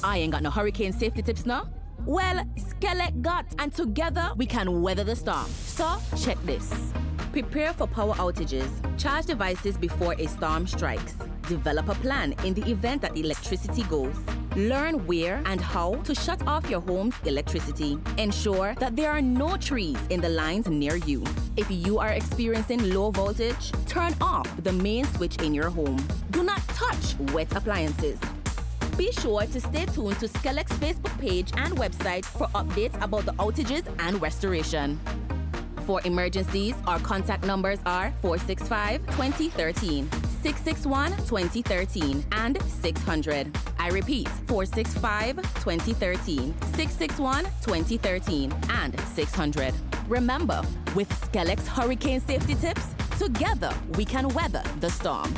I ain't got no hurricane safety tips now. Well, Skeleck got, and together we can weather the storm. So, check this. Prepare for power outages. Charge devices before a storm strikes. Develop a plan in the event that electricity goes. Learn where and how to shut off your home's electricity. Ensure that there are no trees in the lines near you. If you are experiencing low voltage, turn off the main switch in your home. Do not touch wet appliances. Be sure to stay tuned to Skeleck's Facebook page and website for updates about the outages and restoration. For emergencies, our contact numbers are 465-2013, 661-2013, and 600. I repeat, 465-2013, 661-2013, and 600. Remember, with Skeleck's hurricane safety tips, together we can weather the storm.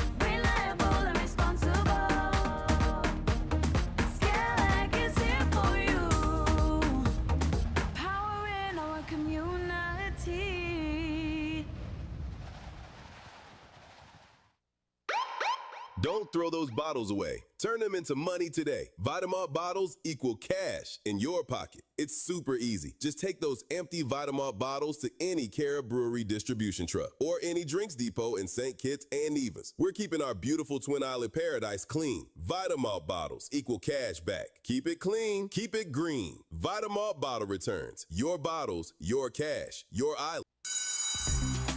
Don't throw those bottles away. Turn them into money today. Vitam bottles equal cash in your pocket. It's super easy. Just take those empty Vitam bottles to any Cara Brewery distribution truck or any drinks depot in St. Kitts and Nevis. We're keeping our beautiful Twin Island paradise clean. Vitam bottles equal cash back. Keep it clean, keep it green. Vitam bottle returns. Your bottles, your cash, your island.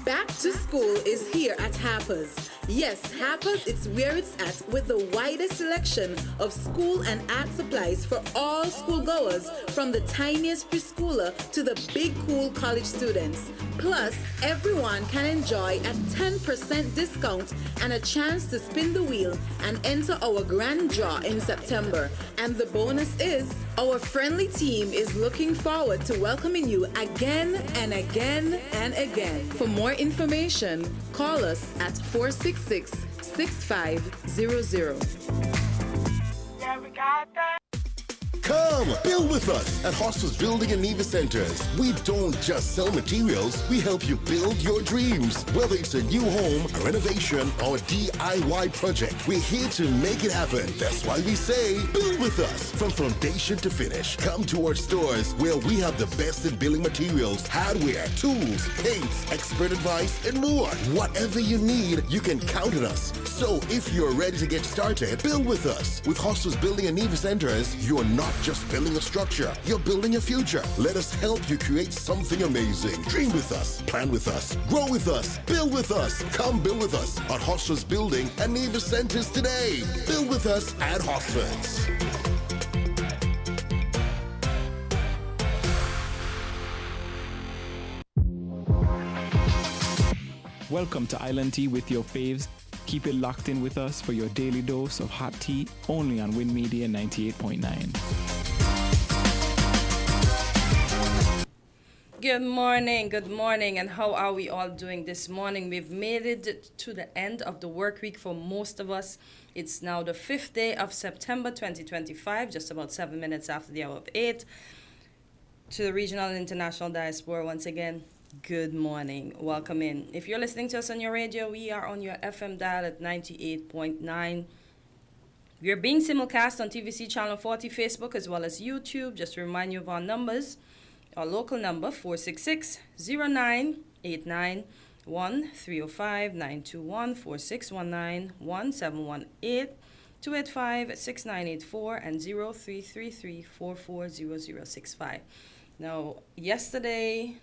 Back to school is here at Harper's. Yes, Harper's, it's where it's at with the widest selection of school and art supplies for all schoolgoers, from the tiniest preschooler to the big cool college students. Plus, everyone can enjoy a 10% discount and a chance to spin the wheel and enter our grand draw in September. And the bonus is, our friendly team is looking forward to welcoming you again and again and again. For more information, call us at 466-6500. Yeah, we got that. Come, build with us at Hostels Building and Nevis Centers. We don't just sell materials, we help you build your dreams. Whether it's a new home, a renovation, or DIY project, we're here to make it happen. That's why we say, build with us. From foundation to finish, come to our stores where we have the best in building materials, hardware, tools, paints, expert advice, and more. Whatever you need, you can count on us. So if you're ready to get started, build with us. With Hostels Building and Nevis Centers, you're not just building a structure, you're building a future. Let us help you create something amazing. Dream with us, plan with us, grow with us, build with us. Come build with us at Hostels Building and Nevis Centers today. Build with us at Hostels. Welcome to Island Tea with your faves. Keep it locked in with us for your daily dose of hot tea, only on Win Media 98.9. Good morning, and how are we all doing this morning? We've made it to the end of the work week for most of us. It's now the 5th day of September 2025, just about 7 minutes after the hour of 8. To the regional and international diaspora, once again, good morning. Welcome in. If you're listening to us on your radio, we are on your FM dial at 98.9. We're being simulcast on TVC Channel 40, Facebook, as well as YouTube. Just to remind you of our numbers. Our local number, 466-0989, 305-921, 4619-1718, 285-6984, and 0333-440065. Now, yesterday,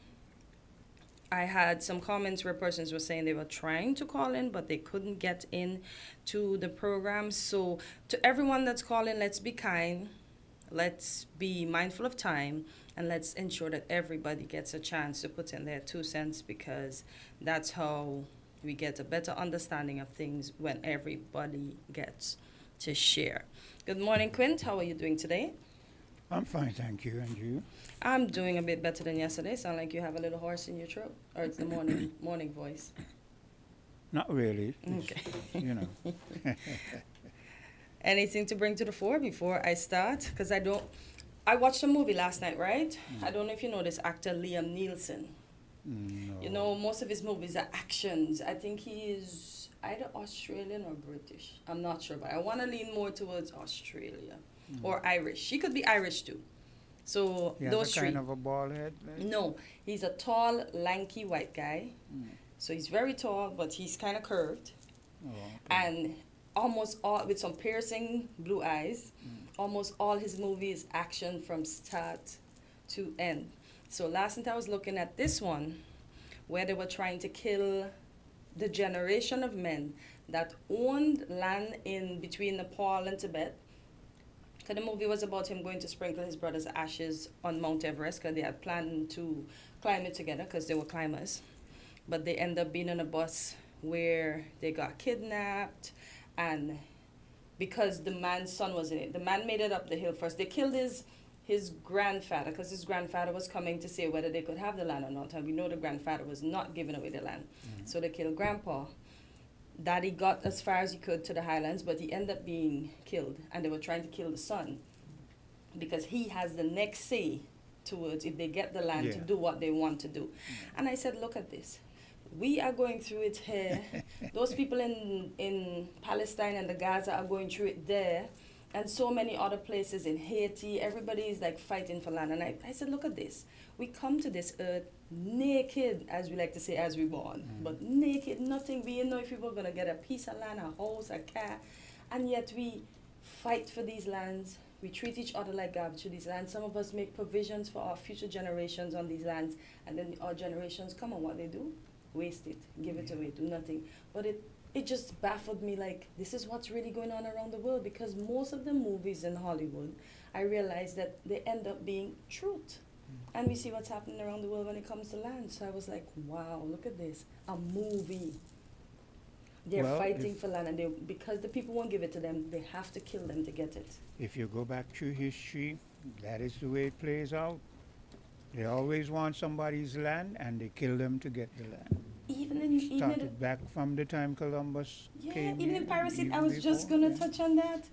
I had some comments where persons were saying they were trying to call in, but they couldn't get in to the program. So to everyone that's calling, let's be kind, let's be mindful of time, and let's ensure that everybody gets a chance to put in their 2 cents, because that's how we get a better understanding of things, when everybody gets to share. Good morning, Quint. How are you doing today? I'm fine, thank you. And you? I'm doing a bit better than yesterday. Sound like you have a little hoarse in your throat, or it's the morning voice. Not really. Okay. You know. Anything to bring to the fore before I start? Because I watched a movie last night, right? I don't know if you know this actor, Liam Neeson. No. You know, most of his movies are actions. I think he is either Australian or British. I'm not sure, but I want to lean more towards Australia or Irish. She could be Irish too. So He has those a three. kind of a bald head. Like? No, he's a tall, lanky white guy. So he's very tall, but he's kind of curved. Oh, okay. And almost all, with some piercing blue eyes, almost all his movies action from start to end. So last night I was looking at this one where they were trying to kill the generation of men that owned land in between Nepal and Tibet. Because the movie was about him going to sprinkle his brother's ashes on Mount Everest because they had planned to climb it together because they were climbers. But they ended up being on a bus where they got kidnapped, and because the man's son was in it, the man made it up the hill first. They killed his grandfather because his grandfather was coming to say whether they could have the land or not, and we know the grandfather was not giving away the land. So they killed grandpa. Daddy got as far as he could to the highlands, but he ended up being killed, and they were trying to kill the son because he has the next say towards if they get the land to do what they want to do. And I said, look at this. We are going through it here. Those people in Palestine and the Gaza are going through it there. And so many other places in Haiti. Everybody is like fighting for land. And I said, look at this. We come to this earth naked, as we like to say, as we born. But naked, nothing. We didn't know if we were going to get a piece of land, a house, a car. And yet we fight for these lands. We treat each other like garbage to these lands. Some of us make provisions for our future generations on these lands. And then our generations come and what they do? Waste it, give it away, do nothing. But it just baffled me, like, this is what's really going on around the world, because most of the movies in Hollywood, I realized that they end up being truth. And we see what's happening around the world when it comes to land. So I was like, wow, look at this, a movie. They're fighting for land, and because the people won't give it to them, they have to kill them to get it. If you go back through history, that is the way it plays out. They always want somebody's land, and they kill them to get the land. Started back from the time Columbus came. Even in piracy, I was just going to touch on that.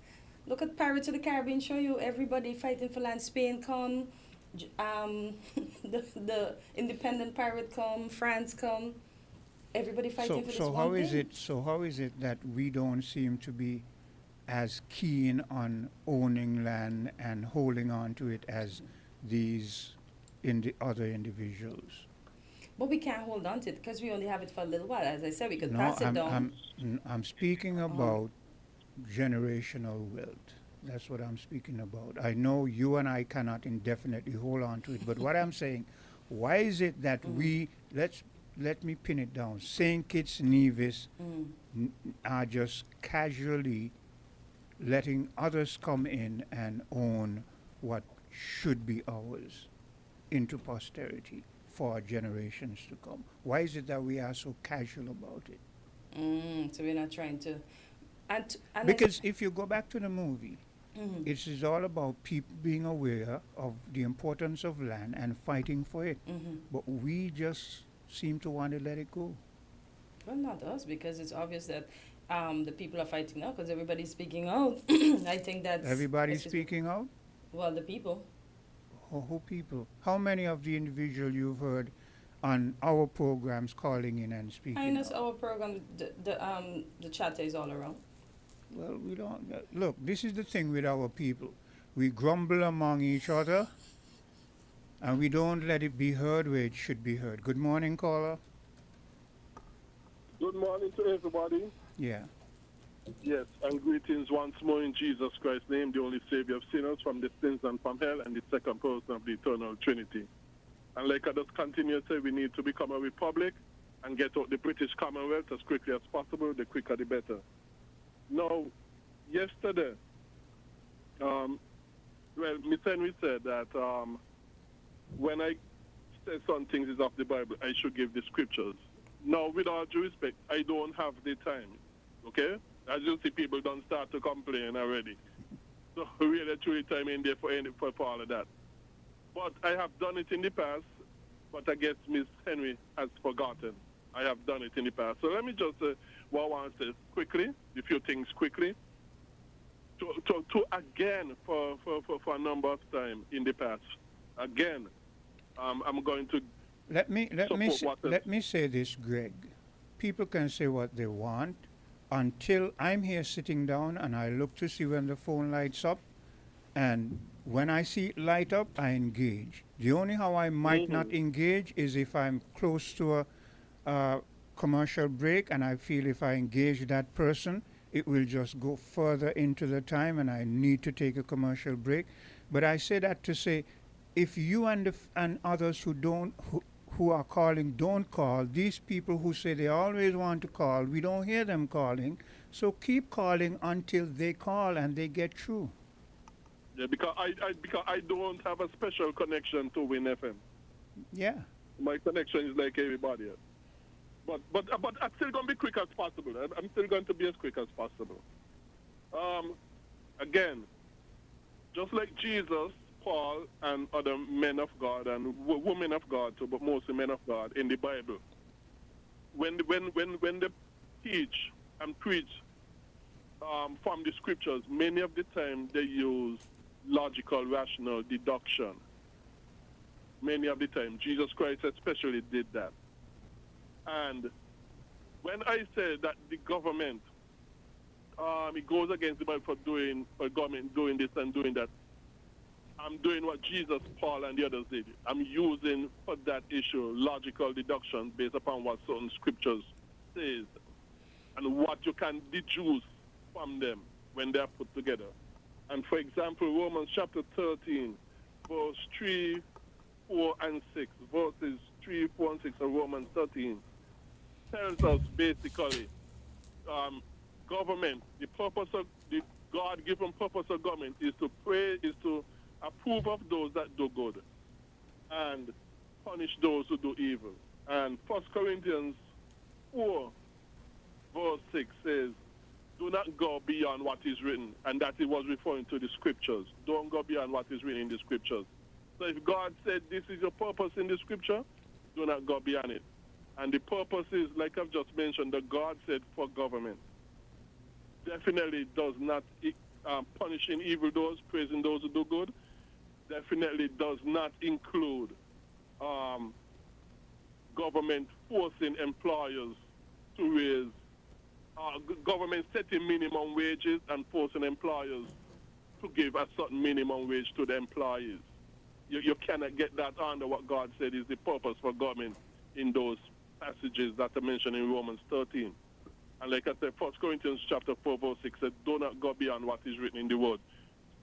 Look at Pirates of the Caribbean, show you everybody fighting for land. Spain come, the independent pirate come, France come. Everybody fighting for this one thing. So how is it that we don't seem to be as keen on owning land and holding on to it as these other individuals? But we can't hold on to it because we only have it for a little while. As I said, we could pass it down. I'm speaking about generational wealth. That's what I'm speaking about. I know you and I cannot indefinitely hold on to it, but what I'm saying, why is it that let me pin it down. St. Kitts, Nevis are just casually letting others come in and own what should be ours into posterity for generations to come. Why is it that we are so casual about it? So we're not trying to... And because if you go back to the movie, it is all about people being aware of the importance of land and fighting for it. But we just seem to want to let it go. Well, not us, because it's obvious that the people are fighting now because everybody's speaking out. I think that's... Everybody's speaking out? Well, the people. Who people? How many of the individuals you've heard on our programs calling in and speaking I know out? our program, the chatter is all around. Well, we don't... look, this is the thing with our people. We grumble among each other, and we don't let it be heard where it should be heard. Good morning, caller. Good morning to everybody. Yeah. Yes, and greetings once more in Jesus Christ's name, the only Savior of sinners from the sins and from hell, and the second person of the eternal Trinity. And like I just continue to say, we need to become a republic and get out the British Commonwealth as quickly as possible. The quicker, the better. Now, yesterday, Miss Henry said that when I say some things is of the Bible, I should give the scriptures. Now, with all due respect, I don't have the time, okay? As you see, people don't start to complain already. So really, truly time in there for all of that. But I have done it in the past, but I guess Miss Henry has forgotten. I have done it in the past. So let me just what I want to say quickly, a few things quickly. To again, for a number of time in the past, again, I'm going to let me say this, Greg. People can say what they want, until I'm here sitting down and I look to see when the phone lights up, and when I see it light up, I engage. The only how I might not engage is if I'm close to a commercial break and I feel if I engage that person, it will just go further into the time and I need to take a commercial break. But I say that to say, if you and others who are calling don't call, these people who say they always want to call, we don't hear them calling. So keep calling until they call and they get through. Yeah, because I don't have a special connection to Win FM. Yeah. My connection is like everybody else. But I'm still going to be quick as possible. I'm still going to be as quick as possible. Again, just like Jesus, Paul, and other men of God and women of God too, but mostly men of God in the Bible, when they teach and preach from the scriptures, many of the time they use logical, rational deduction. Many of the time, Jesus Christ especially did that. And when I say that the government, it goes against the Bible for government doing this and doing that, I'm doing what Jesus, Paul, and the others did. I'm using for that issue logical deduction based upon what certain scriptures says and what you can deduce from them when they are put together. And for example, Romans chapter 13, verse 3, 4, and 6, verses 3, 4, and 6 of Romans 13 tells us basically government, the purpose of the God-given purpose of government is to pray, is to approve of those that do good and punish those who do evil. And 1 Corinthians 4, verse 6 says, do not go beyond what is written, and that it was referring to the scriptures. Don't go beyond what is written in the scriptures. So if God said this is your purpose in the scripture, do not go beyond it. And the purpose is, like I've just mentioned, that God said for government. Definitely does not punishing evildoers, praising those who do good. Definitely does not include government forcing employers to raise, government setting minimum wages and forcing employers to give a certain minimum wage to the employees. You cannot get that under what God said is the purpose for government in those passages that are mentioned in Romans 13. And like I said, 1 Corinthians chapter 4, verse 6 said, do not go beyond what is written in the word.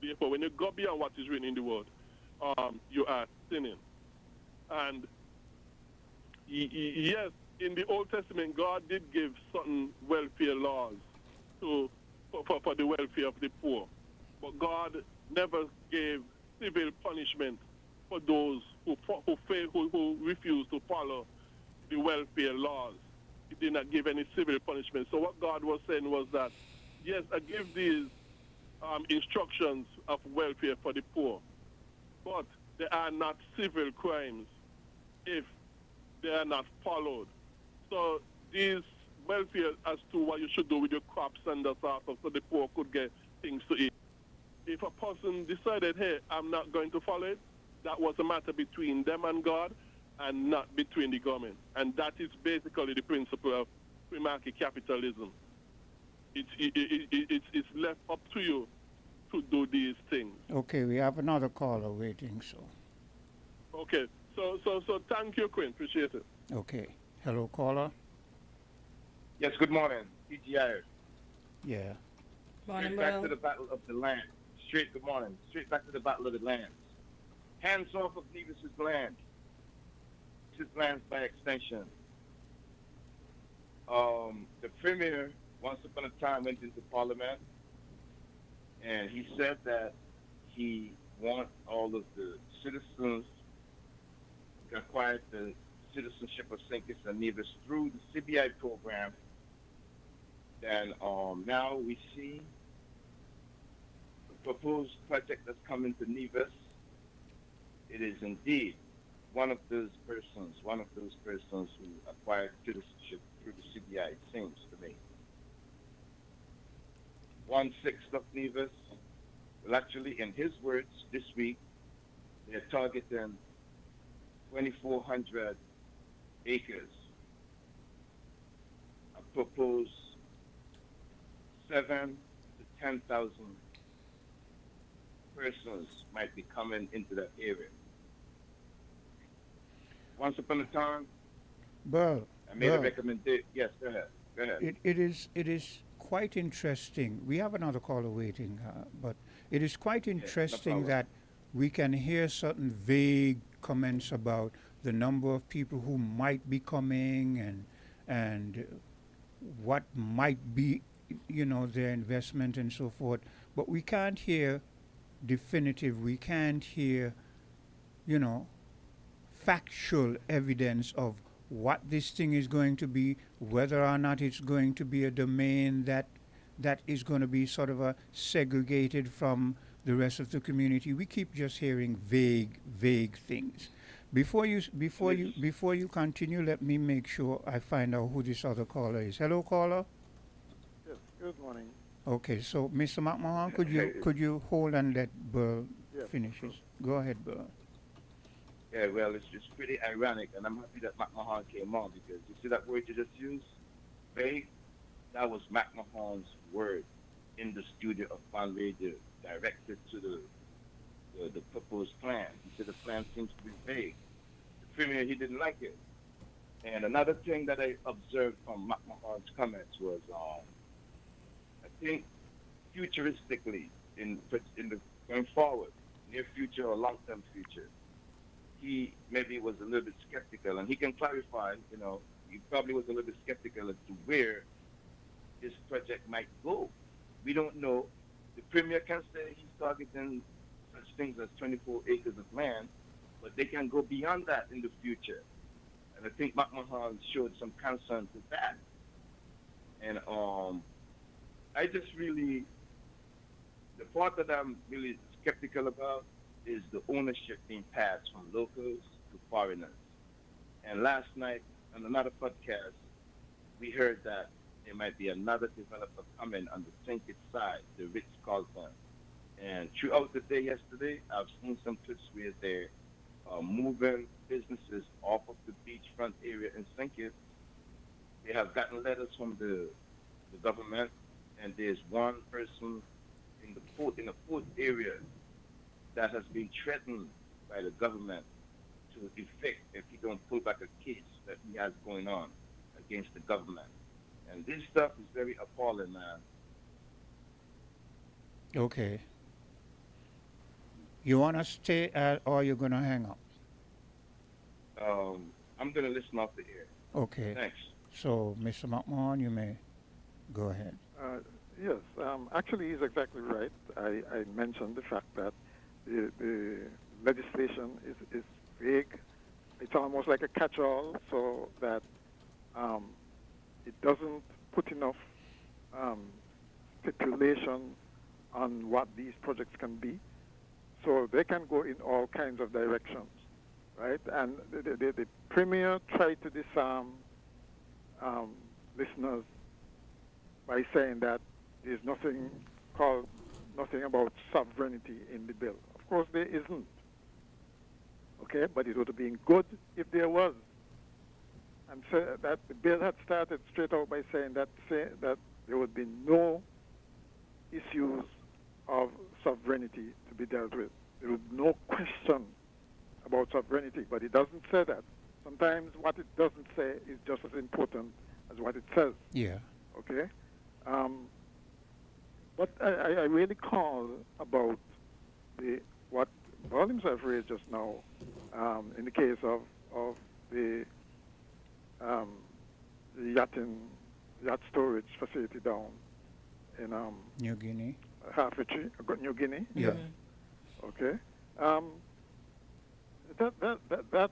Therefore, when you go beyond what is written in the word, you are sinning. And yes, in the Old Testament, God did give certain welfare laws for the welfare of the poor. But God never gave civil punishment for those who refuse to follow the welfare laws. He did not give any civil punishment. So what God was saying was that, yes, I give these instructions of welfare for the poor, but they are not civil crimes if they are not followed. So these welfare as to what you should do with your crops and the sort of so the poor could get things to eat. If a person decided, hey, I'm not going to follow it, that was a matter between them and God and not between the government. And that is basically the principle of free market capitalism. It's left up to you to do these things. Okay, we have another caller waiting, so. Okay, so thank you, Quinn. Appreciate it. Okay. Hello, caller. Yes, good morning. PGI. Yeah. Morning, Straight back to the battle of the land. Good morning. Straight back to the battle of the lands. Hands off of Nevis's land. His lands by extension. The premier, once upon a time, went into Parliament, and he said that he wants all of the citizens to acquire the citizenship of St. Kitts and Nevis through the CBI program. And now we see the proposed project that's coming to Nevis. It is indeed one of those persons who acquired citizenship through the CBI, it seems to me. 1/6 of Nevis, well, actually, in his words, this week, they're targeting 2,400 acres. A proposed 7 to 10,000 persons might be coming into that area. Once upon a time, Well, I made a recommendation. Yes, go ahead. Go ahead. it is quite interesting. We have another caller waiting, but it is quite interesting problem. that we can hear certain vague comments about the number of people who might be coming and what might be, their investment and so forth. But we can't hear definitive. We can't hear, you know, factual evidence of what this thing is going to be, whether or not it's going to be a domain that is going to be sort of a segregated from the rest of the community. We keep just hearing vague things. Before you continue, let me make sure I find out who this other caller is. Hello, caller. Yes. Good morning. Okay, so Mr. McMahon, could you hold and let Burl finish his? Go ahead, Burl. Yeah, well, it's just pretty ironic, and I'm happy that McMahon came on because you see that word you just used, vague. That was McMahon's word in the studio of Fun Radio, directed to the proposed plan. He said the plan seems to be vague. The premier, he didn't like it. And another thing that I observed from McMahon's comments was, I think, futuristically, in the going forward, near future or long-term future, he maybe was a little bit skeptical, and he can clarify. You know, he probably was a little bit skeptical as to where this project might go. We don't know. The premier can say he's targeting such things as 24 acres of land, but they can go beyond that in the future. And I think McMahon showed some concern to that. And I just really, the part that I'm really skeptical about is the ownership being passed from locals to foreigners. And last night on another podcast, we heard that there might be another developer coming on the St. side, the Ritz-Carlton. And throughout the day yesterday, I've seen some clips where they're moving businesses off of the beachfront area in St. Kitts. They have gotten letters from the government, and there's one person in the port area that has been threatened by the government to evict if he don't pull back a case that he has going on against the government. And this stuff is very appalling, man. Okay. You want to stay or you're going to hang up? I'm going to listen off the air. Okay. Thanks. So, Mr. McMahon, you may go ahead. Yes. Actually, he's exactly right. I mentioned the fact that the legislation is vague. It's almost like a catch-all, so that it doesn't put enough stipulation on what these projects can be. So they can go in all kinds of directions, right? And the premier tried to disarm listeners by saying that there's nothing about sovereignty in the bill. Of course, there isn't. Okay, but it would have been good if there was. And so that the bill had started straight out by saying that there would be no issues of sovereignty to be dealt with. There would be no question about sovereignty, but it doesn't say that. Sometimes what it doesn't say is just as important as what it says. Yeah. Okay? But I really call about what Paul himself raised just now in the case of the yacht storage facility down in New Guinea. New Guinea. Yeah. Okay. That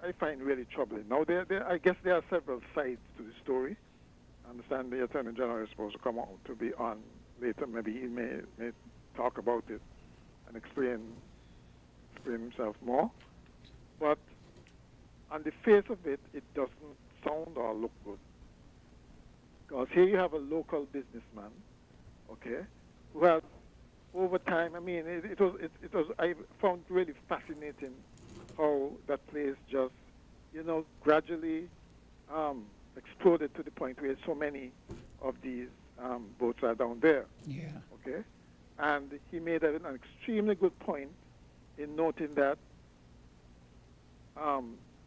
I find really troubling. Now, I guess there are several sides to the story. I understand the Attorney General is supposed to come out to be on later. Maybe he may talk about it and explain himself more. But on the face of it, it doesn't sound or look good. Because here you have a local businessman, okay, who has over time. I mean, it was. I found really fascinating how that place just, gradually exploded to the point where so many of these boats are down there. Yeah. Okay? And he made an extremely good point in noting that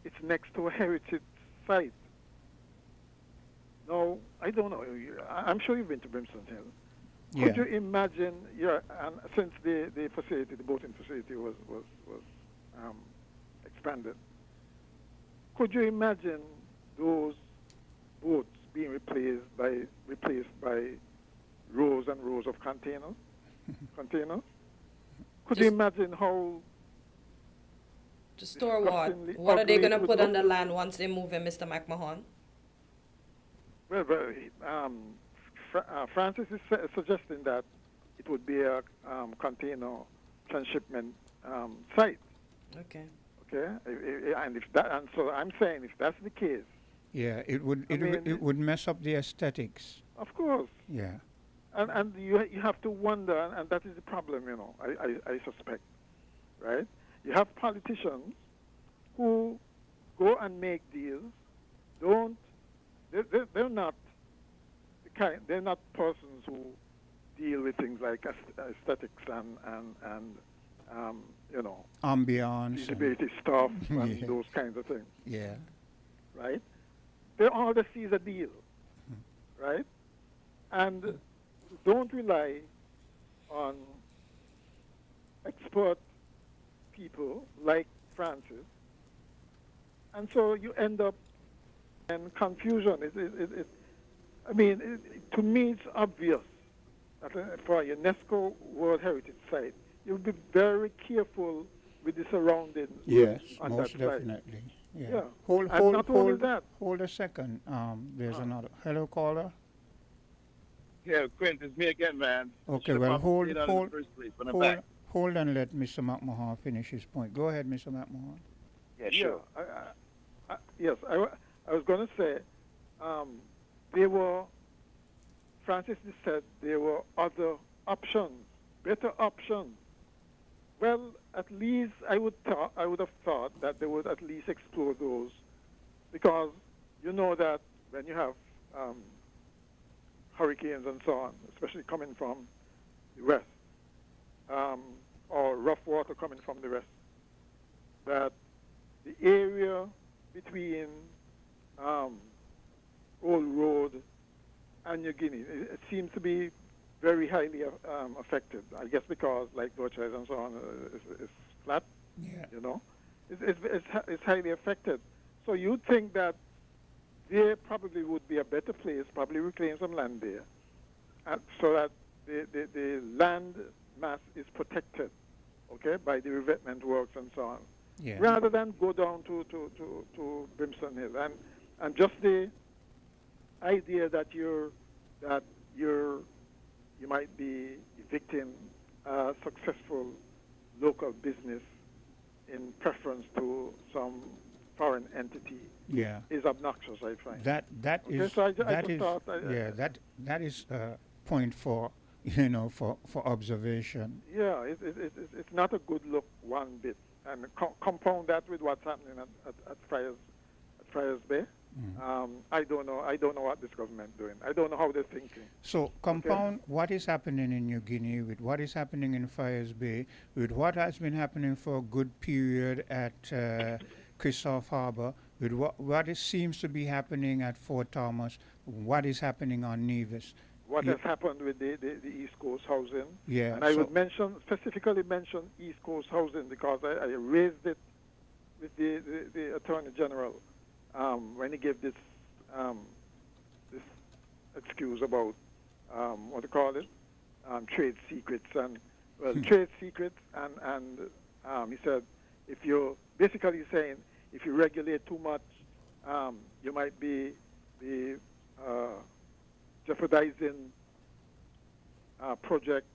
it's next to a heritage site. Now, I don't know. I'm sure you've been to Brimstone Hill. Could you imagine? And since the facility, the boating facility, was expanded, could you imagine those boats being replaced by rows and rows of containers? Could you imagine how? To store what? What are they going to put on the land once they move in, Mr. McMahon? Well, Francis is suggesting that it would be a container transshipment site. Okay. Okay, and so I'm saying if that's the case. Yeah, it would mess up the aesthetics. Of course. Yeah. And you have to wonder, and that is the problem, I suspect, right? You have politicians who go and make deals. They're not they're not persons who deal with things like aesthetics and ambiance, feasibility stuff and those kinds of things. Yeah. Right? They all just see a deal, right? And don't rely on expert people like Francis, and so you end up in confusion. To me, it's obvious that for a UNESCO World Heritage Site, you'll be very careful with the surroundings. Yes, on most that definitely. Site. Yeah. Hold a second. There's another. Hello, caller. Yeah, Quint, it's me again, man. Okay, well, hold and let Mr. McMahon finish his point. Go ahead, Mr. McMahon. Yeah, sure. I was going to say, Francis said there were other options, better options. Well, at least I would have thought that they would at least explore those, because you know that when you have hurricanes and so on, especially coming from the west, or rough water coming from the west, that the area between Old Road and New Guinea, it seems to be very highly affected. I guess because, like Dorchester and so on, is flat. Yeah. It's highly affected. So you'd think that there probably would be a better place, probably reclaim some land there, so that the land mass is protected, okay, by the revetment works and so on, rather than go down to Brimstone Hill. And just the idea that you might be evicting a successful local business in preference to some foreign entity is obnoxious, I find. That is a point for observation. Yeah, it's not a good look one bit, and compound that with what's happening at Friars Bay. I don't know what this government doing. I don't know how they're thinking. So compound what is happening in New Guinea with what is happening in Friars Bay, with what has been happening for a good period at Christophe Harbour, with what seems to be happening at Fort Thomas, what is happening on Nevis. What has happened with the East Coast housing. Yeah. And I would specifically mention East Coast housing because I raised it with the Attorney General when he gave this excuse about what do you call it, trade secrets trade secrets and he said if you basically saying if you regulate too much, you might be jeopardizing projects,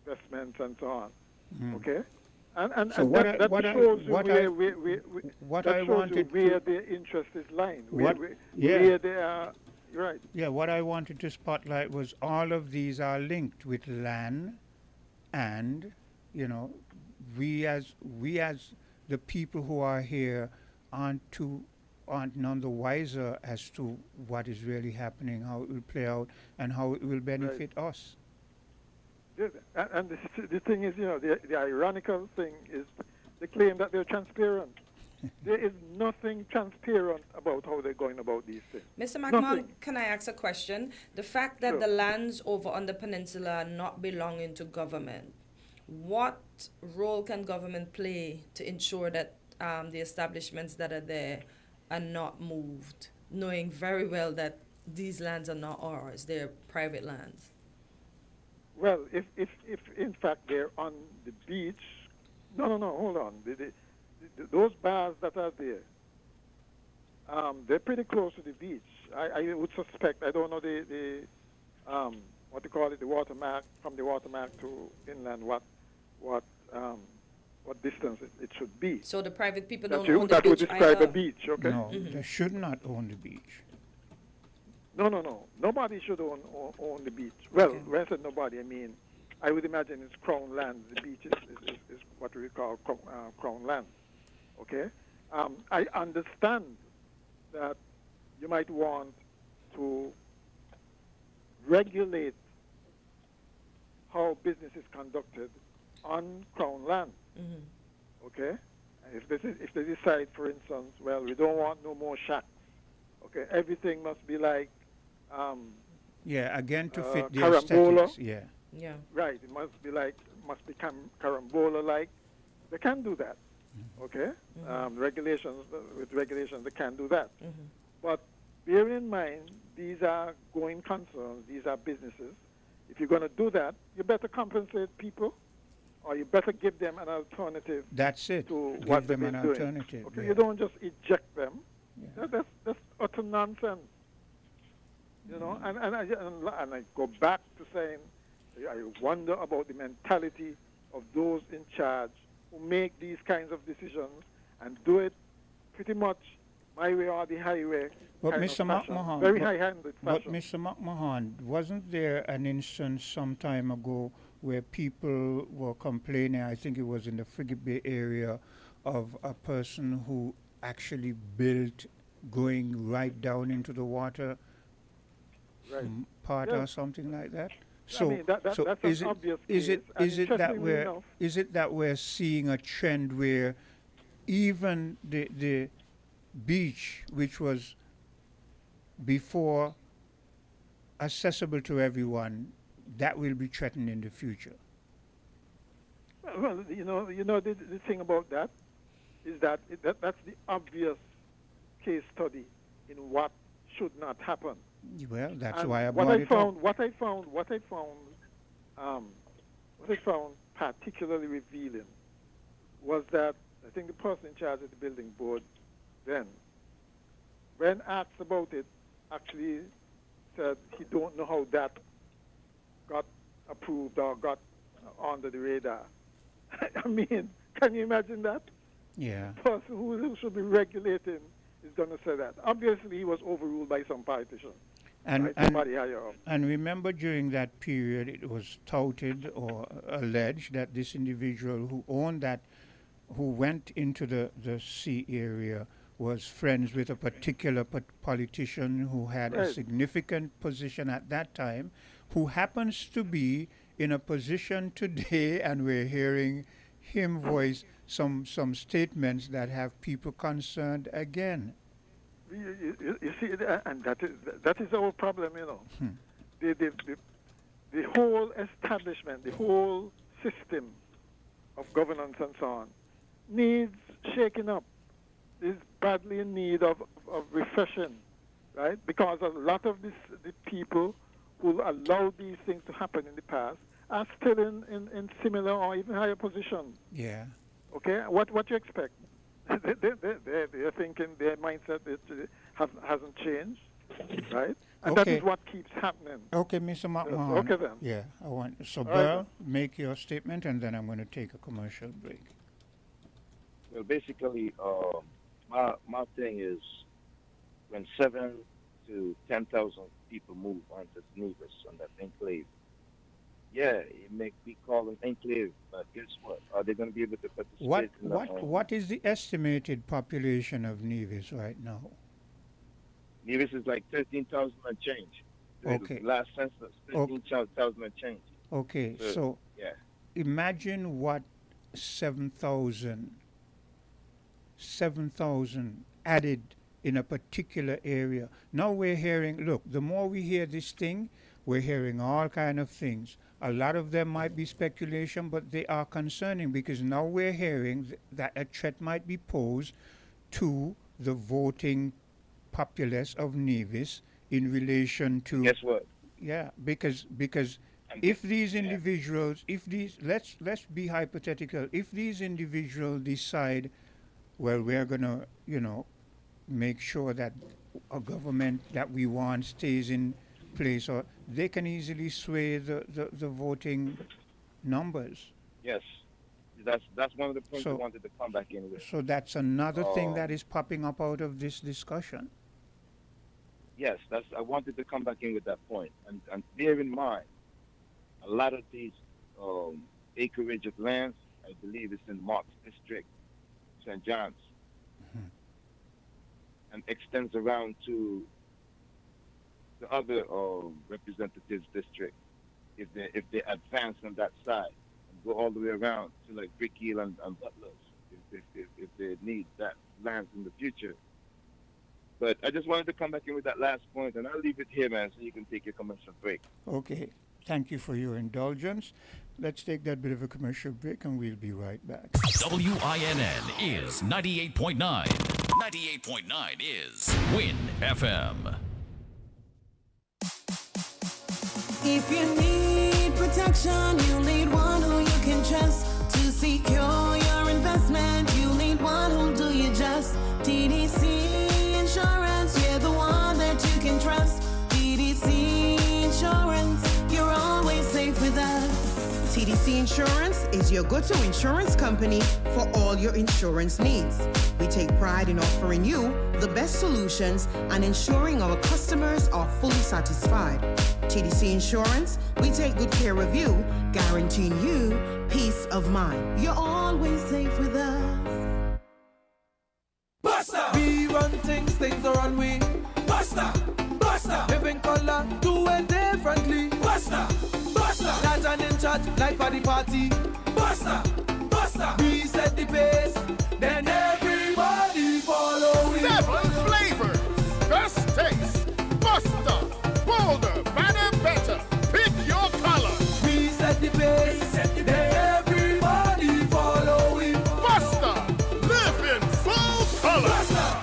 investments, and so on. Okay, and so that shows you where their interest is lying. Where they are. You're right. Yeah, what I wanted to spotlight was all of these are linked with land, and we as the people who are here aren't too aren't none the wiser as to what is really happening, how it will play out, and how it will benefit us. And the thing is, the ironical thing is they claim that they're transparent. There is nothing transparent about how they're going about these things. Mr. McMahon, Nothing. can I ask a question? The fact that Sure. the lands over on the peninsula are not belonging to government, what role can government play to ensure that the establishments that are there are not moved, knowing very well that these lands are not ours, they're private lands? Well, if in fact they're on the beach, no, hold on. Those bars that are there, they're pretty close to the beach. I would suspect, I don't know the what they call it, the watermark, from the watermark to inland, what distance it should be. So the private people That don't you- own the that would beach describe either. a beach, okay? No, they should not own the beach. No. Nobody should own the beach. Well, Okay. when I said nobody, I mean, I would imagine it's crown land. The beach is what we call crown land. Okay? I understand that you might want to regulate how business is conducted on crown land. Mm-hmm. Okay? And if they decide, for instance, well, we don't want no more shacks. Okay? Everything must be like Yeah, again to fit the carambola. aesthetics. Yeah. Yeah. right. It must be carambola like. They can do that. Okay? Regulations with regulations, they can do that. Mm-hmm. But bear in mind, these are going concerns. These are businesses. If you're going to do that, you better compensate people, or you better give them an alternative That's it. to Give what them they've an been doing. alternative. Okay, yeah. you don't just eject them. Yeah. That's utter nonsense. And I go back to saying, I wonder about the mentality of those in charge who make these kinds of decisions and do it pretty much my way or the highway. But kind of Mr. fashion. McMahon, Very but- high-handed But fashion. Mr. McMahon, wasn't there an instance some time ago where people were complaining, I think it was in the Frigate Bay area, of a person who actually built going right down into the water Right. part Yeah. or something like that? I mean, that's an is obvious is case, and is it that interestingly we're enough- is it that we're seeing a trend where even the beach, which was before accessible to everyone, that will be threatened in the future? Well, the thing about that is that that's the obvious case study in what should not happen. Well, that's And why I what brought I it found, up. what I found particularly revealing was that I think the person in charge of the building board then, when asked about it, actually said he don't know how that got approved or got under the radar. I mean, can you imagine that? Yeah. The person who should be regulating is going to say that. Obviously, he was overruled by some politician. And, Right, and, somebody higher up. and remember during that period it was touted or alleged that this individual who owned that, who went into the sea area, was friends with a particular politician who had a Right. significant position at that time, who happens to be in a position today, and we're hearing him voice some statements that have people concerned again. You see, and that is our problem, The whole establishment, the whole system of governance and so on needs shaking up, is badly in need of refreshing, right? Because a lot of the people who allowed these things to happen in the past are still in similar or even higher positions. Yeah. Okay, what you expect? They're thinking their mindset hasn't changed, right? And that Okay. is what keeps happening. Okay, Mr. McMahon. Okay then. Yeah, I want. So, All right, Burl, make your statement, and then I'm going to take a commercial break. Well, basically, my thing is when 7 to 10,000 people move onto Nevis on that enclave, Yeah, it makes we call them enclave. But guess what? Are they going to be able to participate? What is the estimated population of Nevis right now? Nevis is like 13,000 and change. Okay. The last census, 13,000 and change. Okay, so yeah. Imagine what 7,000 added in a particular area. Now we're hearing, look, the more we hear this thing, we're hearing all kind of things. A lot of them might be speculation, but they are concerning because now we're hearing that a threat might be posed to the voting populace of Nevis in relation to... Guess what? Yeah, because if these individuals, let's be hypothetical, if these individuals decide, well, we're going to, make sure that a government that we want stays in place, or they can easily sway the voting numbers. Yes, that's one of the points I wanted to come back in with. So that's another thing that is popping up out of this discussion. Yes, I wanted to come back in with that point, and bear in mind, a lot of these acreage of lands, I believe it's in Marks District, St. John's, and extends around to the other representatives district. If they advance on that side and go all the way around to like Brickhill and Butlers, if they need that land in the future. But I just wanted to come back in with that last point, and I'll leave it here, man, so you can take your commercial break. Okay. Thank you for your indulgence. Let's take that bit of a commercial break, and we'll be right back. WINN is 98.9. 98.9 is Win FM. If you need protection, you need one who you can trust. To secure your investment, you need one who'll do you just. TDC Insurance, you're the one that you can trust. TDC Insurance, you're always safe with us. TDC Insurance is your go-to insurance company for all your insurance needs. We take pride in offering you the best solutions and ensuring our customers are fully satisfied. TDC Insurance, we take good care of you, guaranteeing you peace of mind. You're always safe with us. Buster! We run things are on we. Buster! Buster! Living color, do it differently. Buster! Buster! Large and in charge, like for the party. Buster! Buster! We set the pace, then everybody follow it. 7 flavors, best taste. Buster! Bolder, better, better. Pick your color. We set the pace, then everybody follow it. Buster! Live in full color. Buster!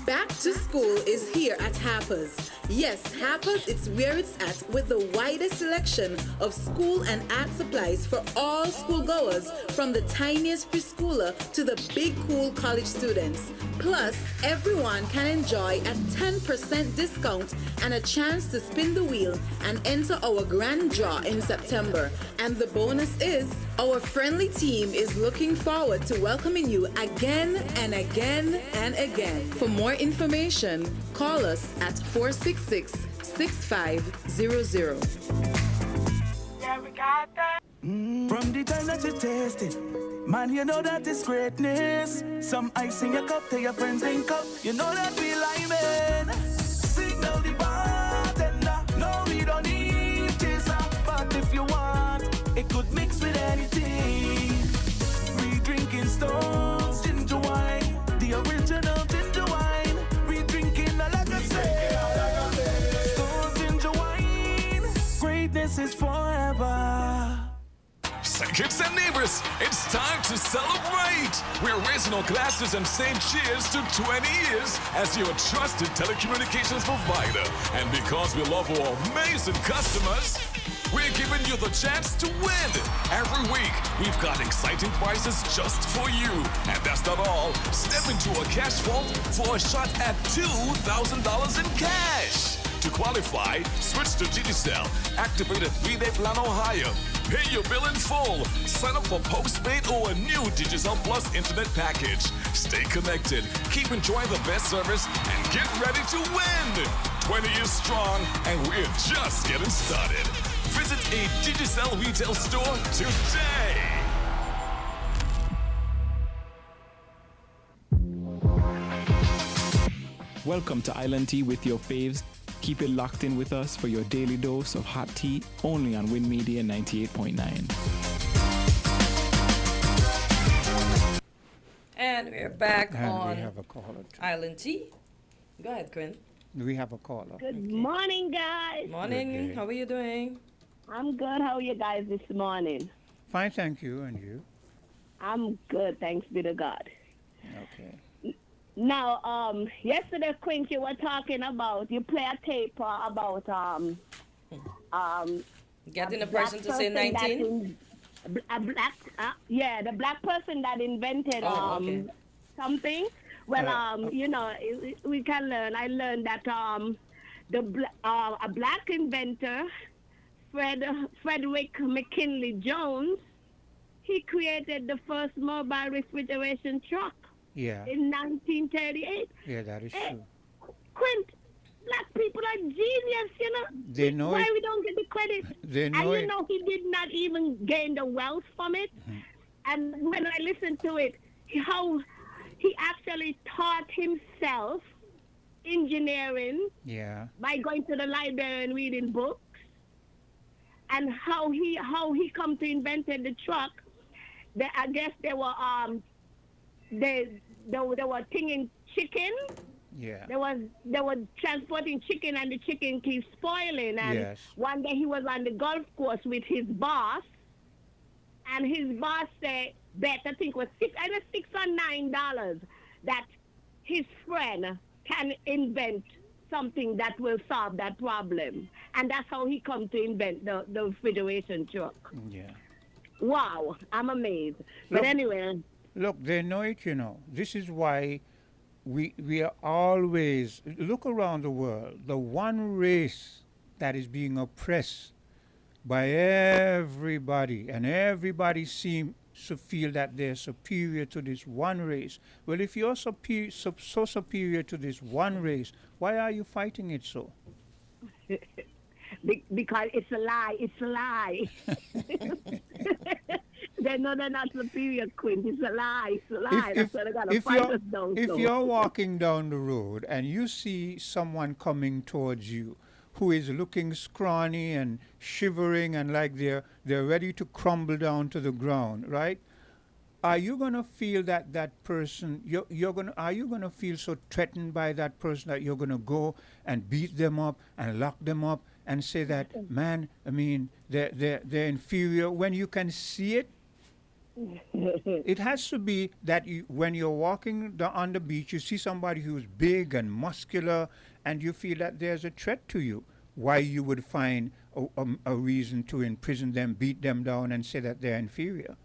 Back to school is here at Harper's. Yes, Harper's is where it's at with the widest selection of school and art supplies for all schoolgoers, from the tiniest preschooler to the big cool college students. Plus, everyone can enjoy a 10% discount and a chance to spin the wheel and enter our grand draw in September. And the bonus is, our friendly team is looking forward to welcoming you again and again and again. For more information, call us at 466-6500. Yeah, we got that. From the time that you taste it, man, you know that it's greatness. Some ice in your cup, tell your friends link up. You know that we liming. Signal the bartender. No, we don't need chaser, but if you want, it could mix with anything. We drinking Stones ginger wine, the original ginger wine. We drinking like I say, Stones ginger wine. Greatness is forever. Kids and neighbors, it's time to celebrate! We're raising our glasses and saying cheers to 20 years as your trusted telecommunications provider. And because we love our amazing customers, we're giving you the chance to win. Every week, we've got exciting prizes just for you. And that's not all. Step into a cash vault for a shot at $2,000 in cash. To qualify, switch to Digicel, activate a 3-day plan or higher, pay your bill in full, sign up for postpaid or a new Digicel Plus internet package. Stay connected, keep enjoying the best service, and get ready to win. 20 years strong, and we're just getting started. Visit a Digicel retail store today. Welcome to Island Tea with your faves. Keep it locked in with us for your daily dose of hot tea only on Win Media 98.9. And we're back And on we have a caller. Island Tea. Go ahead, Quinn. We have a caller. Good morning, guys. Morning. How are you doing? I'm good. How are you guys this morning? Fine, thank you. And you? I'm good. Thanks be to God. Okay. Now, yesterday, Quincy, you were talking about, you play a tape about, getting a person to say 19? A black, the black person that invented something. Well, you know, we can learn. I learned that a black inventor, Frederick McKinley Jones, he created the first mobile refrigeration truck. Yeah. In 1938. Yeah, that is true. Quint, black people are genius, you know. They know why it. we don't get the credit. They know and you it. know, he did not even gain the wealth from it. Mm-hmm. And when I listened to it, how he actually taught himself engineering by going to the library and reading books, and how he come to invented the truck. I guess they were they were thinking chicken. Yeah. They were transporting chicken, and the chicken keeps spoiling. And one day he was on the golf course with his boss, and his boss said, bet I think it was $6 or $9 that his friend can invent something that will solve that problem. And that's how he come to invent the refrigeration truck. Yeah. Wow, I'm amazed. But anyway. Look, they know it, you know. This is why we are always, look around the world, the one race that is being oppressed by everybody, and everybody seems to feel that they're superior to this one race. Well, if you're so superior to this one race, why are you fighting it so? Because it's a lie. It's a lie. They know they're not superior, Quint. It's a lie. It's a lie. That's why they got to fight us down. If you're walking down the road and you see someone coming towards you who is looking scrawny and shivering and like they're ready to crumble down to the ground, right? Are you going to feel that person, are you going to feel so threatened by that person that you're going to go and beat them up and lock them up and say that, man, I mean, they're inferior, when you can see it? It has to be that when you're walking on the beach, you see somebody who's big and muscular, and you feel that there's a threat to you. Why you would find a reason to imprison them, beat them down, and say that they're inferior.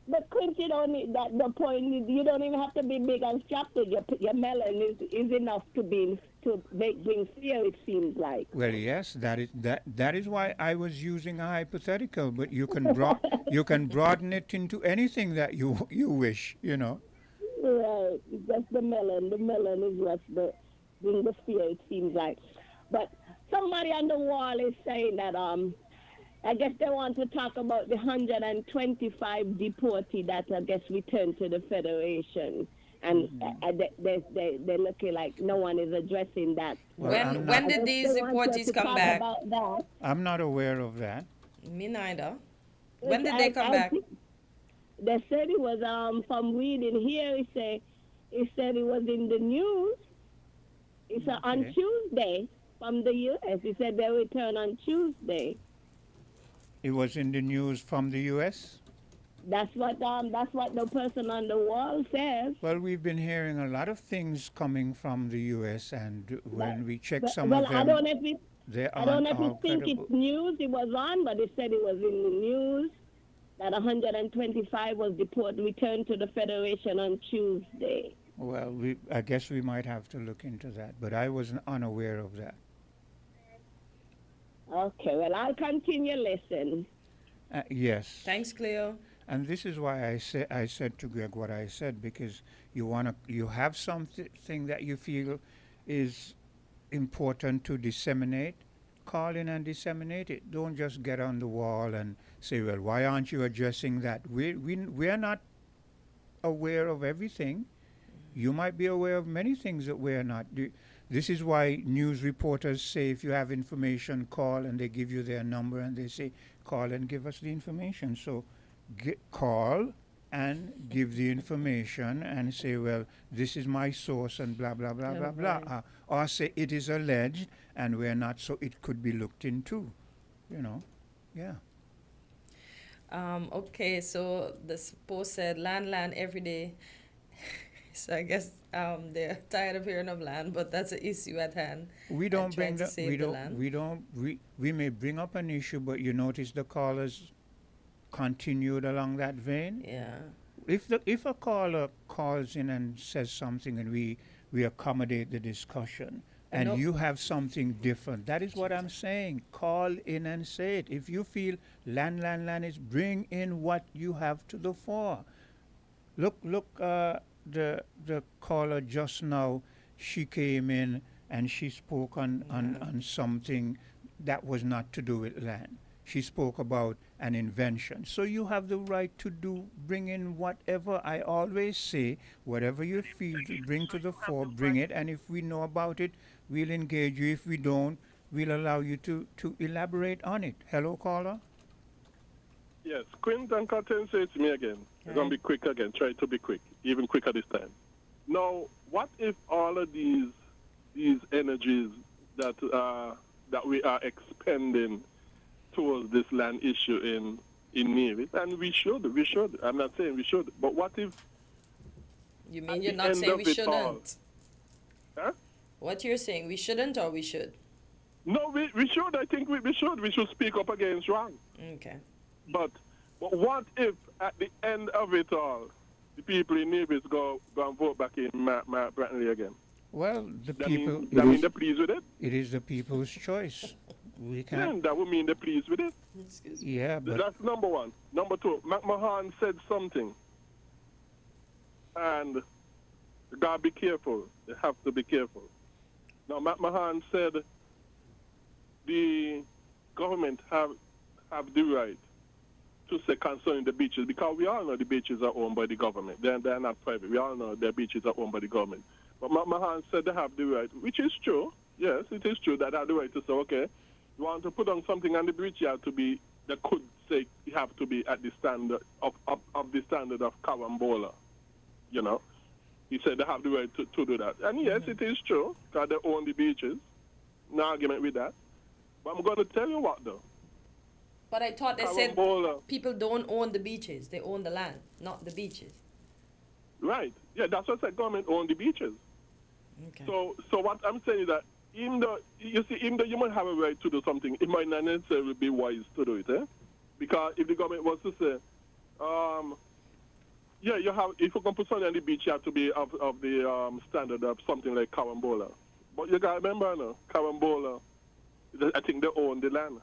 But Quint, you don't need that. The point is, you don't even have to be big and strapped. Your melon is enough to bring fear. It seems like. Well, yes, that is why I was using a hypothetical. But you can you can broaden it into anything that you wish. You know. Right. Just the melon. The melon is what's bring the fear. It seems like. But somebody on the wall is saying that I guess they want to talk about the 125 deportees that I guess returned to the Federation. And they're looking like no one is addressing that. Well, when did these deportees come back? I'm not aware of that. Me neither. When did they come back? They said it was from reading here. He said it was in the news. It's on Tuesday from the U.S. He said they return on Tuesday. It was in the news from the U.S.? That's what the person on the wall says. Well, we've been hearing a lot of things coming from the U.S., and when we check some of them, I don't know if you think credible. it's news it was on, but they said it was in the news that 125 was returned to the Federation on Tuesday. Well, I guess we might have to look into that, but I wasn't unaware of that. Okay, well, I'll continue listening. Yes. Thanks, Cleo. And this is why I said to Greg what I said, because you have something that you feel is important to disseminate, call in and disseminate it. Don't just get on the wall and say, well, why aren't you addressing that? We're not aware of everything. You might be aware of many things that we're not. This is why news reporters say if you have information, call, and they give you their number and they say, call and give us the information. So call and give the information and say, well, this is my source and blah, blah, blah, blah, blah. Or say it is alleged and we're not, so it could be looked into, yeah. Okay, so this post said land every day. So I guess they're tired of hearing of land, but that's an issue at hand. We don't bring we may bring up an issue, but you notice the callers continued along that vein. Yeah. If a caller calls in and says something and we accommodate the discussion and you have something different, that is what I'm saying. Call in and say it. If you feel land is, bring in what you have to the fore. Look, the caller just now, she came in and she spoke on something that was not to do with land. She spoke about an invention. So you have the right to bring in whatever. I always say, whatever you feel to bring to the fore, bring it. And if we know about it, we'll engage you. If we don't, we'll allow you to elaborate on it. Hello, caller? Yes, Quinton Cotton says to me again. I'm going to be quick again. Try to be quick, even quicker this time. Now, what if all of these energies that we are expending towards this land issue in Nevis, and we should. I'm not saying we should, but what if? You mean you're not saying we shouldn't? Huh? What you're saying, we shouldn't or we should? No, we should. I think we should. We should speak up against wrong. Okay. But what if at the end of it all, the people in Nevis go and vote back in Matt Brantley again? Well, that mean they're pleased with it? It is the people's choice. We Yeah, can't. that would mean they're pleased with it. Excuse me. Yeah, but That's number one. Number two, McMahon said something. And you gotta be careful. They have to be careful. Now, McMahon said the government have the right to say concerning the beaches, because we all know the beaches are owned by the government. They're not private. We all know their beaches are owned by the government. But McMahon said they have the right, which is true. Yes, it is true that they have the right to say, okay, you want to put on something on the bridge, you have to be, they could say you have to be at the standard of the standard of Carambola. He said they have the right to do that. And yes, it is true, because they own the beaches. No argument with that. But I'm going to tell you what, though. But I thought they Carambola, said people don't own the beaches. They own the land, not the beaches. Right. Yeah, that's what I said. Government own the beaches. Okay. So what I'm saying is that even though you might have a right to do something, it might not necessarily be wise to do it, Because if the government was to say, you have, if you can put something on the beach, you have to be of the standard of something like Carambola. But you got to remember, Carambola, I think they own the land.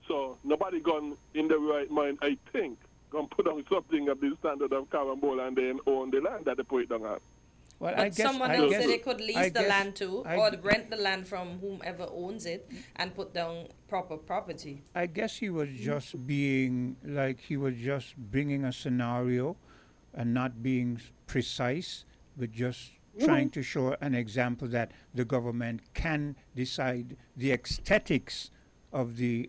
So nobody gone in the right mind, I think, gonna put on something of the standard of Carambola and then own the land that they put it on at. Well, But someone else said they could lease the land too, or rent the land from whomever owns it and put down proper property. I guess he was just being like he was just bringing a scenario and not being precise, but just trying to show an example that the government can decide the aesthetics of the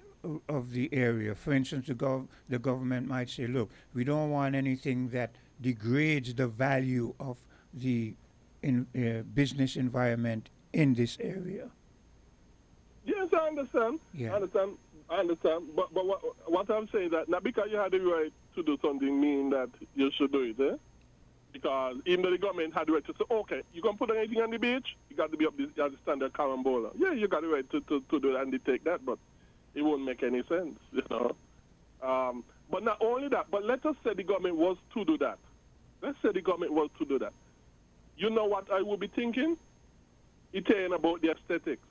area. For instance, the government might say, look, we don't want anything that degrades the value of the business environment in this area. Yes, I understand. Yeah. I understand. But what I'm saying is that not because you had the right to do something mean that you should do it, Because even though the government had the right to say, okay, you can put anything on the beach, you got to be up the standard Carambola. Yeah, you got the right to do that and take that, but it won't make any sense, But not only that, but let us say the government was to do that. Let's say the government was to do that. You know what I would be thinking? It ain't about the aesthetics.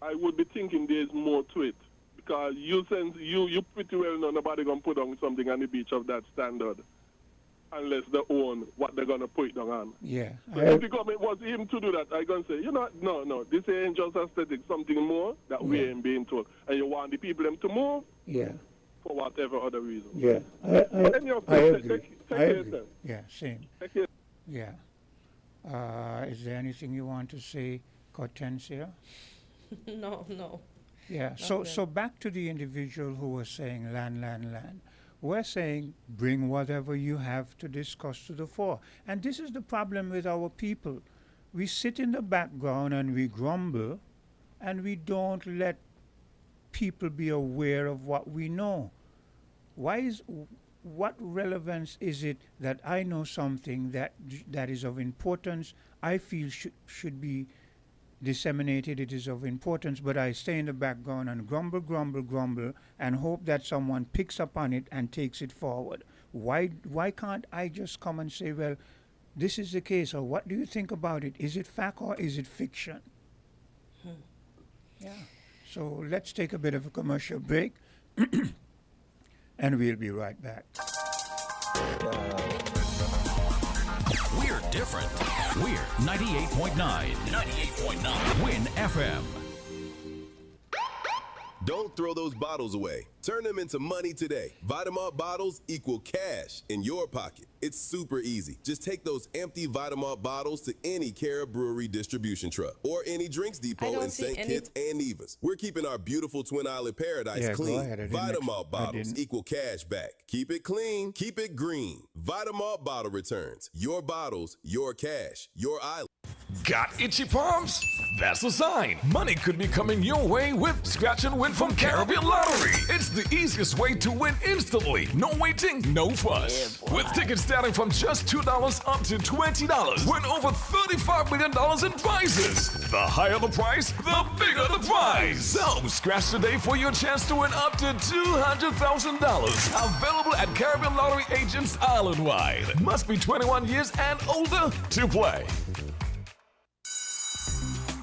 I would be thinking there's more to it. Because you pretty well know nobody going to put on something on the beach of that standard. unless they own what they're gonna put it down on. Yeah. So if the government was him to do that, I gonna say, no, this ain't just aesthetic, something more that we ain't being told, and you want the people them to move. Yeah. For whatever other reason. Yeah. I agree. I agree. Yeah, same. Yeah. Is there anything you want to say, Hortensia? No. Yeah. So back to the individual who was saying land. We're saying bring whatever you have to discuss to the fore. And this is the problem with our people. We sit in the background and we grumble, and we don't let people be aware of what we know. What relevance is it that I know something that is of importance, I feel should be disseminated, it is of importance, but I stay in the background and grumble, and hope that someone picks up on it and takes it forward? Why can't I just come and say, well, this is the case, or what do you think about it? Is it fact or is it fiction? Yeah. So let's take a bit of a commercial break, and we'll be right back. We're different. We're 98.9. 98.9. Win FM. Don't throw those bottles away. Turn them into money today. Vitam bottles equal cash in your pocket. It's super easy. Just take those empty Vitam bottles to any Cara Brewery distribution truck or any drinks depot in St. Kitts and Nevis. We're keeping our beautiful Twin Island paradise clean. Vitam bottles equal cash back. Keep it clean, keep it green. Vitam bottle returns. Your bottles, your cash, your island. Got itchy palms? That's a sign. Money could be coming your way with Scratch and Win from Caribbean Lottery. It's the easiest way to win instantly. No waiting, no fuss. With tickets starting from just $2 up to $20. Win over $35 million in prizes. The higher the price, the bigger the prize. So scratch today for your chance to win up to $200,000. Available at Caribbean Lottery agents island-wide. Must be 21 years and older to play.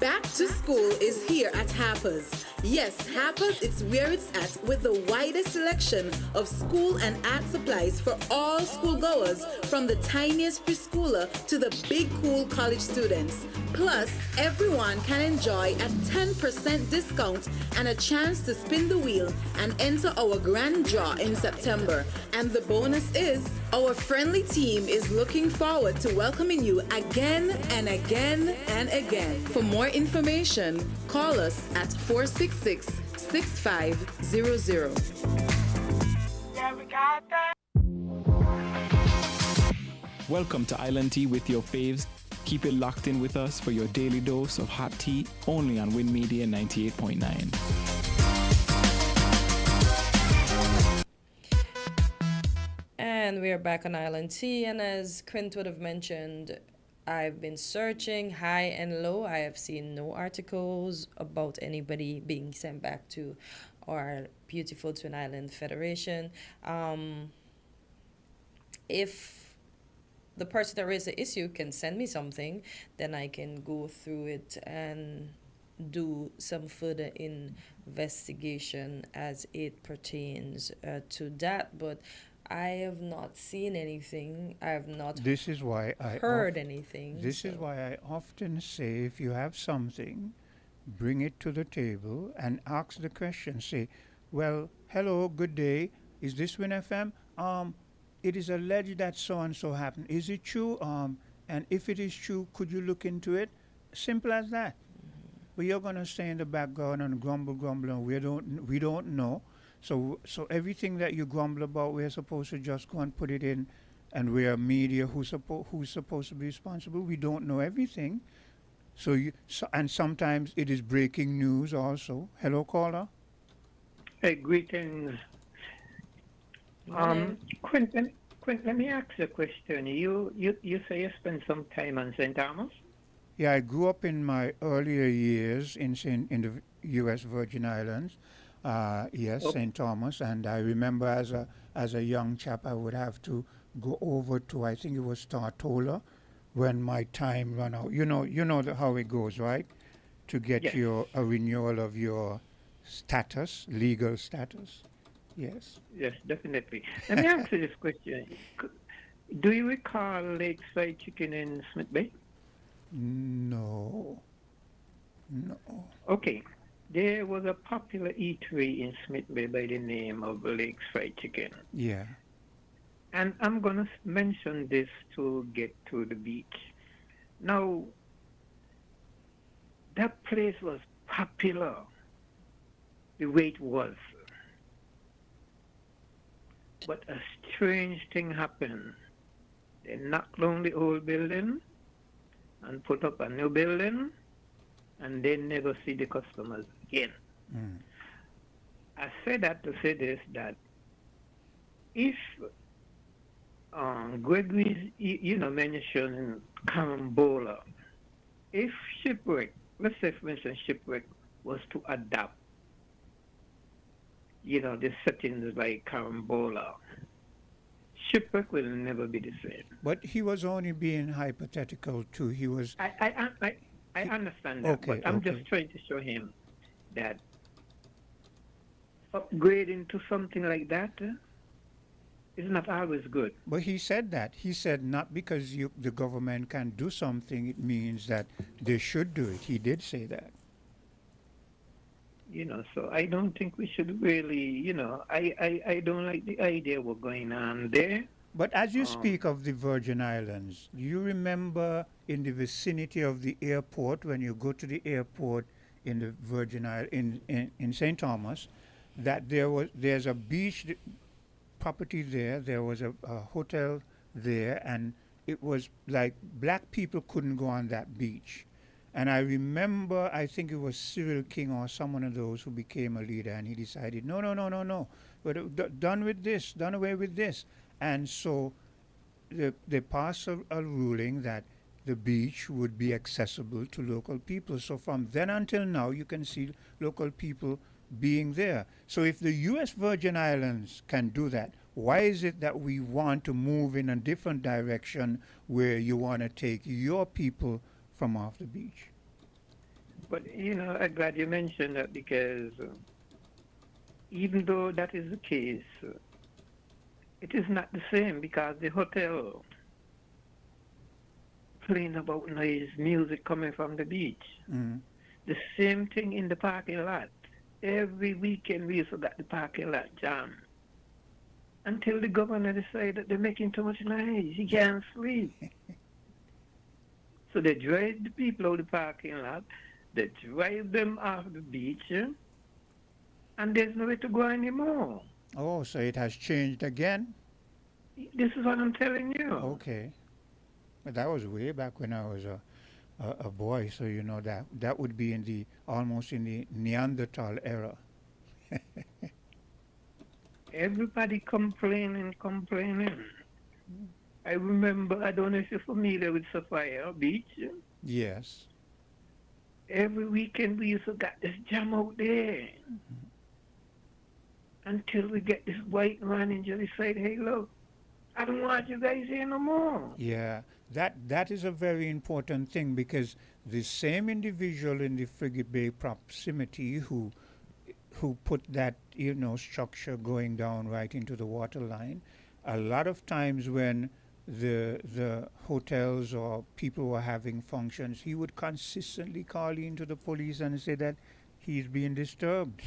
Back to school is here at Harper's. Yes, Harper's, it's where it's at with the widest selection of school and art supplies for all schoolgoers, from the tiniest preschooler to the big cool college students. Plus, everyone can enjoy a 10% discount and a chance to spin the wheel and enter our grand draw in September. And the bonus is, our friendly team is looking forward to welcoming you again and again and again. For more information, call us at 466-6500. Yeah, we got that. Welcome to Island Tea with your faves. Keep it locked in with us for your daily dose of hot tea, only on Win Media 98.9. And we are back on Island Tea, and as Quint would have mentioned, I've been searching high and low. I have seen no articles about anybody being sent back to our beautiful Twin Island Federation. If the person that raised the issue can send me something, then I can go through it and do some further investigation as it pertains to that. But I have not seen anything. I have not heard anything. This is why I often say, if you have something, bring it to the table and ask the question. Say, well, hello, good day. Is this WinFM? It is alleged that so-and-so happened. Is it true? And if it is true, could you look into it? Simple as that. But you're going to stay in the background and grumble, and we don't know. So everything that you grumble about, we're supposed to just go and put it in, and we're media who's supposed to be responsible. We don't know everything. And sometimes it is breaking news also. Hello, caller. Hey, greetings. Quint, let me ask you a question. You say you spent some time on St. Thomas? Yeah, I grew up in my earlier years in the U.S. Virgin Islands. Yes, St. Thomas, and I remember as a young chap, I would have to go over to, I think it was Tartola, when my time ran out. You know how it goes, right? To get a renewal of your status, legal status. Yes. Yes, definitely. Let me ask you this question. Do you recall Lakeside Chicken in Smith Bay? No. No. Okay. There was a popular eatery in Smith Bay by the name of Lakeside Chicken. Yeah. And I'm going to mention this to get to the beach. Now, that place was popular the way it was. But a strange thing happened. They knocked down the old building and put up a new building, and they never see the customers again. I say that to say this, that if Gregory's, mentioned Carambola, if Shipwreck, let's say for instance Shipwreck was to adapt, the settings like Carambola, Shipwreck will never be the same. But he was only being hypothetical too. He was. I understand that, Okay, but I'm just trying to show him that upgrading to something like that is not always good. But he said that. He said not because the government can do something, it means that they should do it. He did say that. So I don't think we should really, I don't like the idea what's going on there. But as you speak of the Virgin Islands, you remember in the vicinity of the airport, when you go to the airport in the Virgin Islands, in St. Thomas, that there's a beach property there, there was a hotel there, and it was like black people couldn't go on that beach. And I remember, I think it was Cyril King or someone of those who became a leader, and he decided, no, but done with this, done away with this. And so they passed a ruling that the beach would be accessible to local people. So from then until now, you can see local people being there. So if the U.S. Virgin Islands can do that, why is it that we want to move in a different direction where you want to take your people from off the beach? But, I'm glad you mentioned that, because even though that is the case, it is not the same, because the hotel playing about noise music coming from the beach. The same thing in the parking lot. Every weekend we used to get the parking lot jammed until the governor decided that they're making too much noise. He can't sleep. So they drive the people out of the parking lot, they drive them off the beach, and there's nowhere to go anymore. Oh, so it has changed again? This is what I'm telling you. Okay. But that was way back when I was a boy, so that would be almost in the Neanderthal era. Everybody complaining. I remember, I don't know if you're familiar with Sapphire Beach. Yes. Every weekend we used to get this jam out there. Until we get this white man and just said, hey, look, I don't want you guys here no more. Yeah, that is a very important thing, because the same individual in the Frigate Bay proximity who put that, structure going down right into the water line, a lot of times when the hotels or people were having functions, he would consistently call into the police and say that he's being disturbed.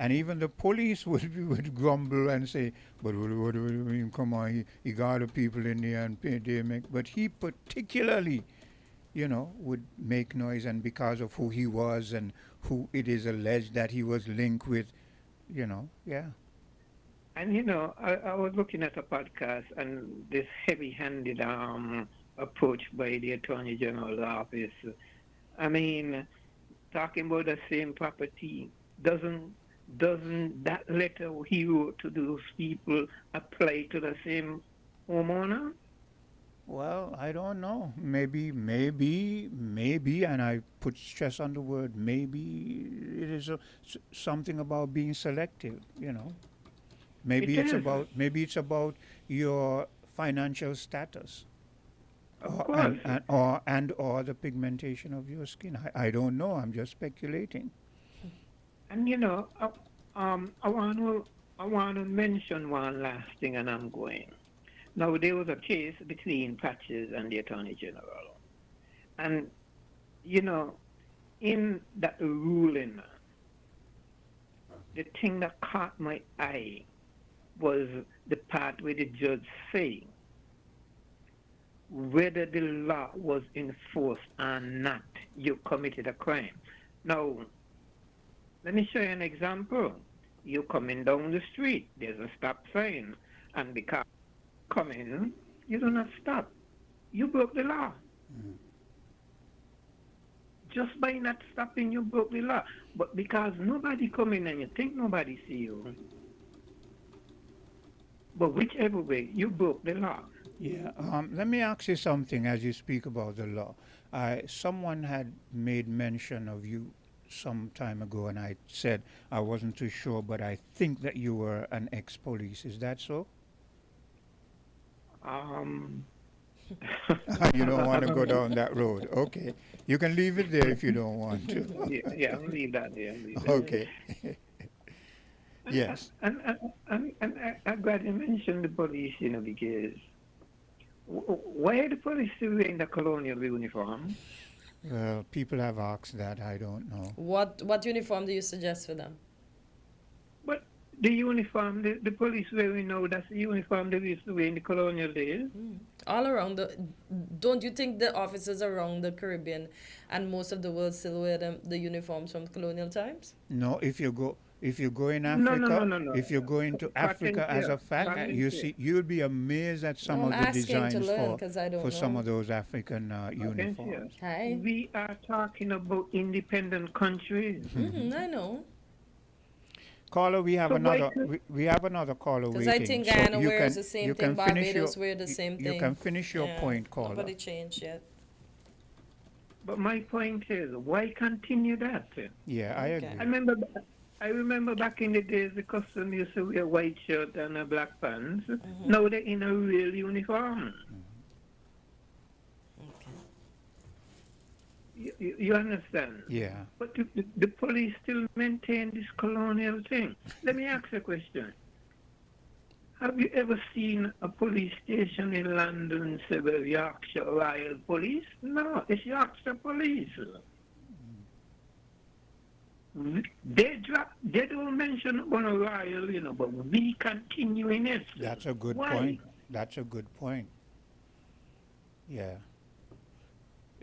And even the police would grumble and say, but what do you mean, come on, he got the people in there and they make, but he particularly, would make noise, and because of who he was and who it is alleged that he was linked with, yeah. And I was looking at a podcast, and this heavy-handed approach by the Attorney General's office. I mean, talking about the same property, doesn't that letter he wrote to those people apply to the same homeowner? Well, I don't know. Maybe, and I put stress on the word maybe. It is something about being selective, Maybe it's about your financial status, or the pigmentation of your skin. I don't know. I'm just speculating. And I want to mention one last thing, and I'm going. Now, there was a case between Patches and the Attorney General. And, you know, in that ruling, the thing that caught my eye was the part where the judge saying whether the law was enforced or not, you committed a crime. Now, let me show you an example. You're coming down the street, there's a stop sign, and because coming, you do not stop. You broke the law. Just by not stopping, you broke the law. But because nobody come in and you think nobody see you, but whichever way, you broke the law. Yeah. Let me ask you something as you speak about the law. Someone had made mention of you some time ago, and I said I wasn't too sure, but I think that you were an ex-police. Is that so? You don't want to go down that road. Okay. You can leave it there if you don't want to. Yeah, I'll leave that there. Okay. Yes. And I'm glad you mentioned the police, you know, because why are the police still wearing the colonial uniform? Well, people have asked that. I don't know. What uniform do you suggest for them? But the uniform, the police wearing now, that's the uniform they used to wear in the colonial days. All around don't you think the officers around the Caribbean and most of the world still wear the uniforms from colonial times? No, if you go in Africa, no. if you go into Africa as a fact, you'll be amazed at some of the designs for some of those African uniforms. Hi. We are talking about independent countries. I know. Caller, we have another caller waiting. Because I think Guyana wears the same thing, Barbados wear the same thing. You can finish your point, caller. Nobody changed yet. But my point is, why continue that? Yeah, I agree. I remember back in the days, the custom used to wear white shirt and black pants. Now they're in a real uniform. You understand? Yeah. But the police still maintain this colonial thing. Let me ask you a question. Have you ever seen a police station in London say, well, Yorkshire Royal Police? No, it's Yorkshire Police. They don't mention one royal, you know, but we continue in it. That's a good Why? point. That's a good point. Yeah.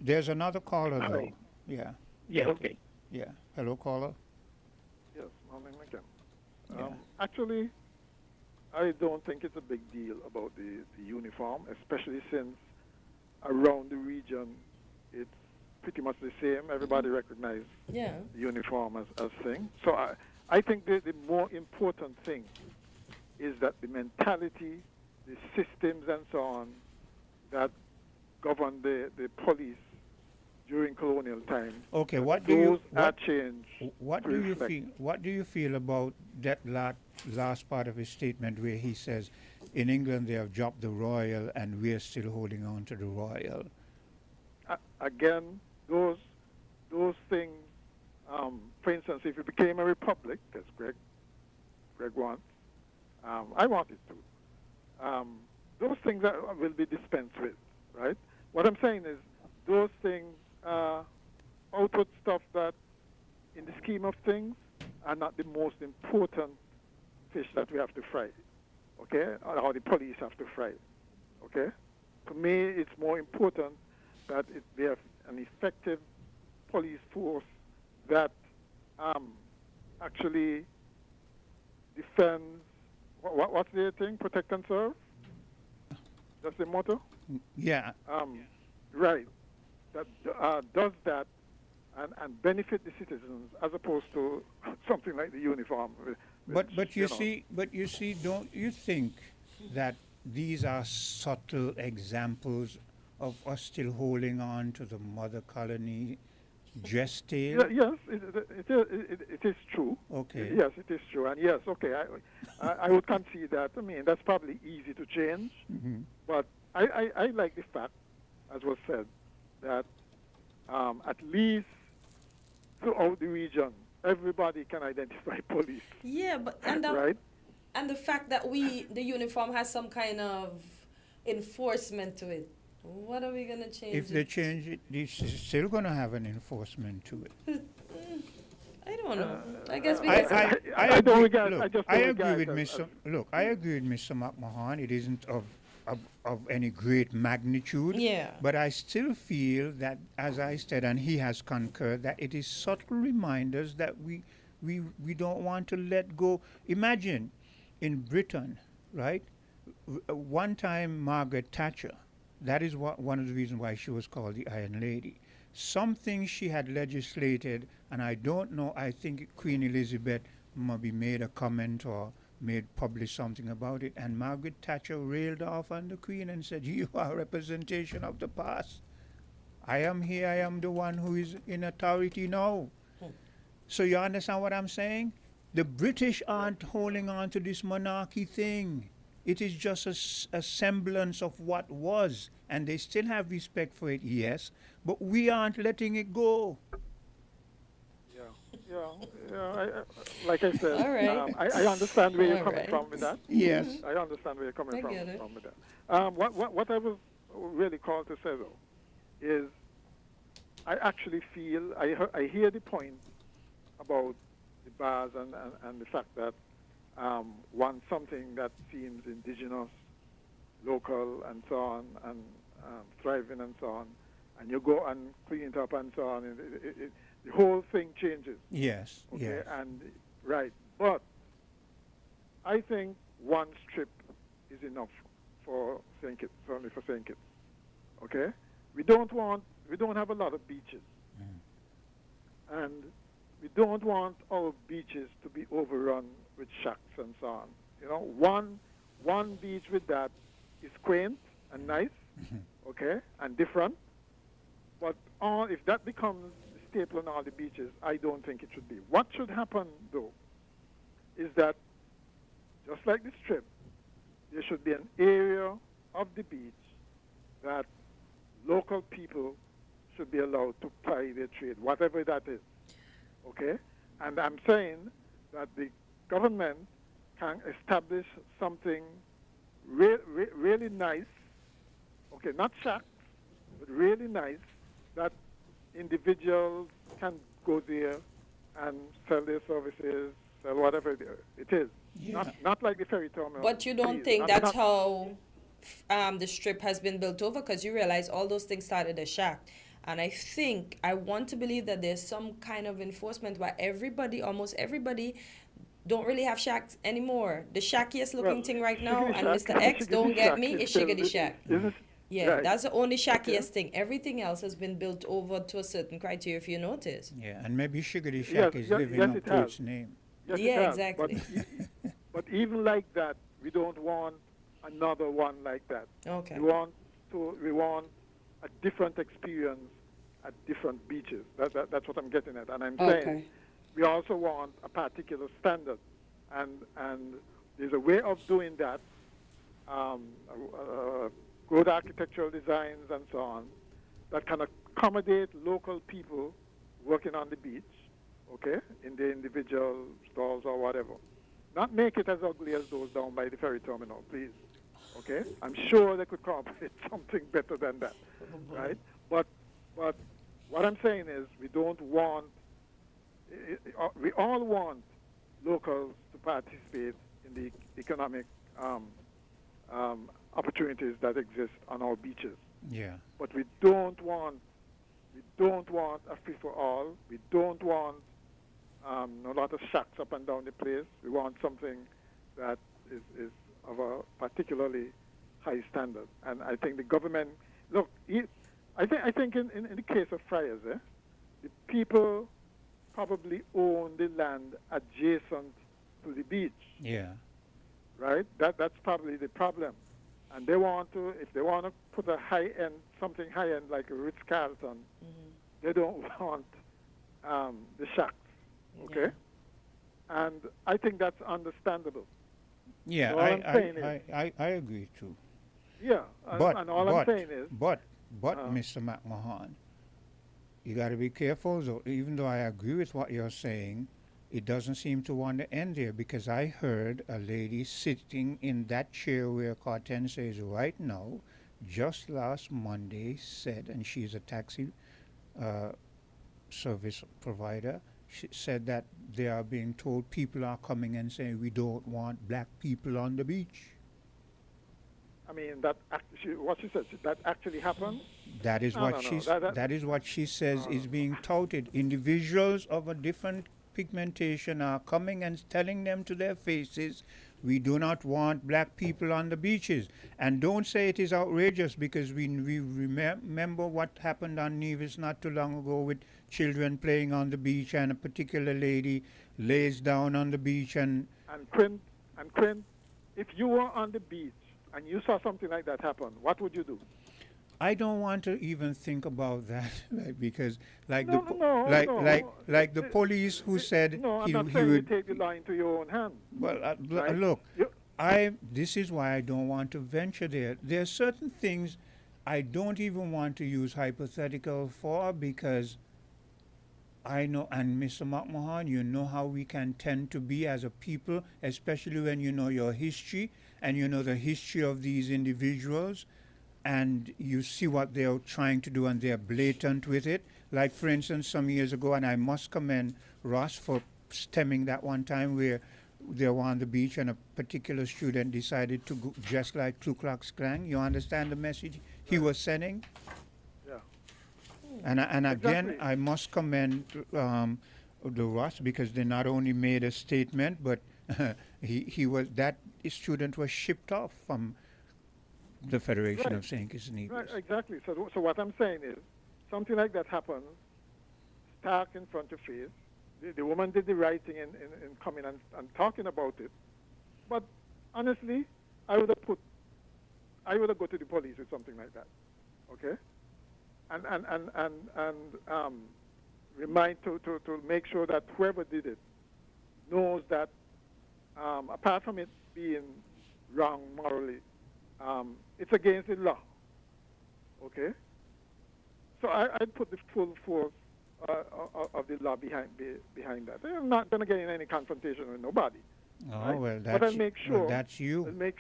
There's another caller, though. Right. Yeah. Yeah, okay. Yeah. Hello, caller. Yes, morning again. Actually, I don't think it's a big deal about the uniform, especially since around the region it's pretty much the same. Everybody recognizes the uniform as thing. So I think the more important thing is that the mentality, the systems and so on that govern the police during colonial times. Okay, what do you feel about that last part of his statement where he says in England they have dropped the royal and we're still holding on to the royal? Again, those things, for instance, if it became a republic, as Greg wants, I want it to. Those things will be dispensed with, right? What I'm saying is those things outward stuff that, in the scheme of things, are not the most important fish that we have to fry, okay? Or the police have to fry, okay? To me, it's more important that we have an effective police force that actually defends, what's the thing? Protect and serve? That's the motto? Yeah. Right. That does that and benefit the citizens as opposed to something like the uniform. But you see, don't you think that these are subtle examples of us still holding on to the mother colony gestale? Yes, it is true. Okay. Yes, it is true. And yes, okay, I would concede that. I mean, that's probably easy to change. Mm-hmm. But I like the fact, as was said, that at least throughout the region, everybody can identify police. Yeah, but right? And the fact that the uniform has some kind of enforcement to it. What are we gonna change? If they change it, they're still going to have an enforcement to it. I don't know. I guess I because agree with Mr. Look, I agree with Mr. McMahon. It isn't of any great magnitude. Yeah. But I still feel that, as I said, and he has concurred, that it is subtle reminders that we don't want to let go. Imagine in Britain, right? One time Margaret Thatcher, that is one of the reasons why she was called the Iron Lady. Something she had legislated, and I don't know, I think Queen Elizabeth maybe made a comment or published something about it, and Margaret Thatcher railed off on the Queen and said, "You are a representation of the past. I am here, I am the one who is in authority now." So you understand what I'm saying? The British aren't holding on to this monarchy thing. It is just a semblance of what was, and they still have respect for it, yes, but we aren't letting it go. Like I said, All right. I understand where you're All coming right. from with that. Yes. I understand where you're coming I from, get it. with that. What I was really called to say, though, is I actually feel, I hear the point about the bars and the fact that want something that seems indigenous, local, and so on, and thriving and so on, and you go and clean it up and so on, and the whole thing changes. Yes. Okay, Yes. and right, but I think one strip is enough for St. Kitts, certainly for St. Kitts. Okay, we don't have a lot of beaches, and we don't want our beaches to be overrun with shacks and so on. You know, one beach with that is quaint and nice, okay, and different. But if that becomes the staple on all the beaches, I don't think it should be. What should happen, though, is that just like the Strip, there should be an area of the beach that local people should be allowed to ply their trade, whatever that is. Okay? And I'm saying that the government can establish something really nice, okay, not shacks, but really nice, that individuals can go there and sell their services, sell whatever it is. Yeah. Not like the ferry terminal. But you don't please. think Not- that's not- how the Strip has been built over? Because you realize all those things started as shack. And I want to believe that there's some kind of enforcement where almost everybody, don't really have shacks anymore. The shackiest looking thing right now, and Mr. X, don't get me, is Shiggity Shack. Yeah, Right. that's the only shackiest thing. Everything else has been built over to a certain criteria, if you notice. Yeah, and maybe Shiggity Shack is living up it to has. its name. Yes, it Yeah, has. exactly. But even like that, we don't want another one like that. Okay. We want a different experience at different beaches. That's what I'm getting at. And I'm saying Okay. we also want a particular standard. And there's a way of doing that, good architectural designs and so on, that can accommodate local people working on the beach, okay, in the individual stalls or whatever. Not make it as ugly as those down by the ferry terminal, please. Okay? I'm sure they could come up with something better than that, right? But what I'm saying is we all want locals to participate in the economic opportunities that exist on our beaches. Yeah. But we don't want a free-for-all. We don't want a lot of shacks up and down the place. We want something that is of a particularly high standard. And I think the government, look, I think in the case of Friars, the people probably own the land adjacent to the beach. Yeah. Right? That's probably the problem. And they want to, if they want to put something high-end like a Ritz-Carlton, they don't want the shacks, okay? Yeah. And I think that's understandable. Yeah, So all I'm saying is, I agree too. Yeah, and all I'm saying is... But Mr. McMahon, you got to be careful, though, even though I agree with what you're saying, it doesn't seem to want to end there, because I heard a lady sitting in that chair where Cortensa is right now, just last Monday said, and she's a taxi service provider, she said that they are being told, people are coming and saying, we don't want black people on the beach. I mean, what she said, that actually happened? That is that is what she says is being touted. Individuals of a different pigmentation are coming and telling them to their faces, we do not want black people on the beaches. And don't say it is outrageous, because we remember what happened on Nevis not too long ago with children playing on the beach, and a particular lady lays down on the beach and Quinn, if you were on the beach and you saw something like that happen, what would you do? I don't want to even think about that, like, because like No. the police who said no, I'm he, not he saying you would take the law into your own hand. Well, right? look, this is why I don't want to venture there. There are certain things I don't even want to use hypothetical for, because I know, and Mr. McMahon, you know how we can tend to be as a people, especially when you know your history and you know the history of these individuals, and you see what they're trying to do and they're blatant with it. Like, for instance, some years ago, and I must commend Ross for stemming that one time where they were on the beach and a particular student decided to go dress like Ku Klux Klan. You understand the message he was sending? Yeah. And again, Exactly. I must commend the Ross, because they not only made a statement, but that student was shipped off from the Federation of St. Kitts and Nevis. Right, exactly. So what I'm saying is, something like that happens, stark in front of your face. The woman did the right thing in coming and talking about it. But honestly, I would have go to the police with something like that. Okay? And remind to make sure that whoever did it knows that apart from it being wrong morally, it's against the law. Okay? So I'd put the full force of the law behind that. I'm not going to get in any confrontation with nobody. Oh, right? well, but I'll make sure. Well, that's you. I'll make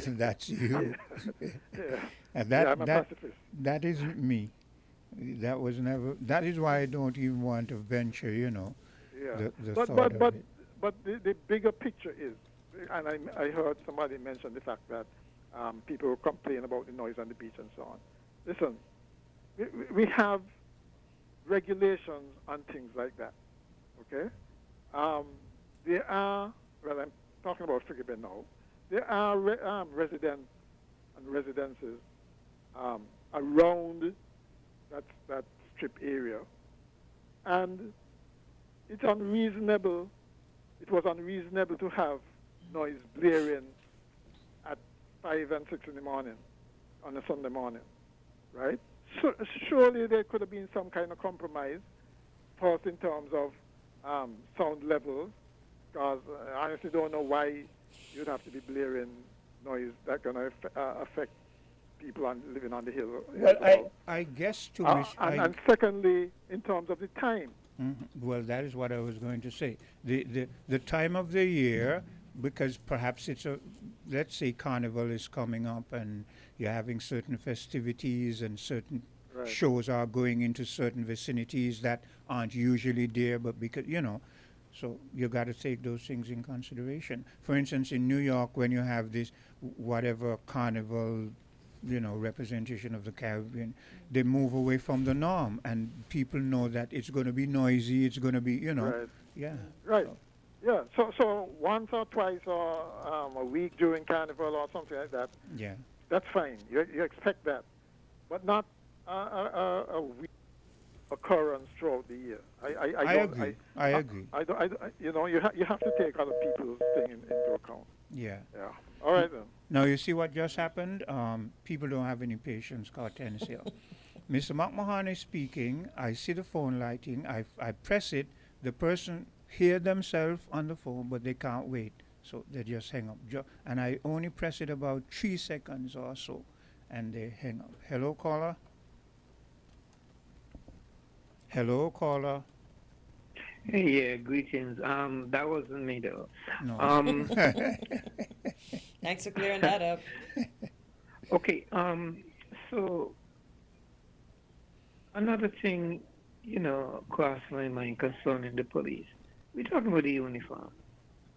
That's you. Yeah. And I'm a pacifist. that is me. That was never. That is why I don't even want to venture. Yeah. The but thought of it. the bigger picture is, and I heard somebody mention the fact that people were complaining about the noise on the beach and so on. Listen, we have regulations on things like that. Okay? There are, well, I'm talking about Frigabin now. There are residents and residences around that strip area, and it's unreasonable. It was unreasonable to have noise blaring at 5 and 6 in the morning on a Sunday morning, right? So surely there could have been some kind of compromise, first in terms of sound levels, because I honestly don't know why you'd have to be blaring noise that's going to affect people living on the hill. Well, I guess and secondly, in terms of the time. Well, that is what I was going to say. The time of the year, because perhaps let's say Carnival is coming up and you're having certain festivities and certain shows are going into certain vicinities that aren't usually there, but because, so you got to take those things in consideration. For instance, in New York, when you have this whatever Carnival, representation of the Caribbean, they move away from the norm, and people know that it's going to be noisy, it's going to be, Right. Yeah. Right. Yeah. So once or twice or a week during Carnival or something like that. Yeah. That's fine. You expect that, but not a week occurrence throughout the year. I agree. I agree. You have to take other people's thing into account. Yeah. Yeah. All right then. Now you see what just happened. People don't have any patience, Cortensia. Mr. McMahon is speaking. I see the phone lighting. I press it. The person hear themselves on the phone, but they can't wait, so they just hang up. And I only press it about 3 seconds or so, and they hang up. Hello, caller. Hello, caller. Hey, yeah, greetings. That wasn't me though. No. Thanks for clearing that up. Okay. So another thing, crossed my mind concerning the police. We're talking about the uniform.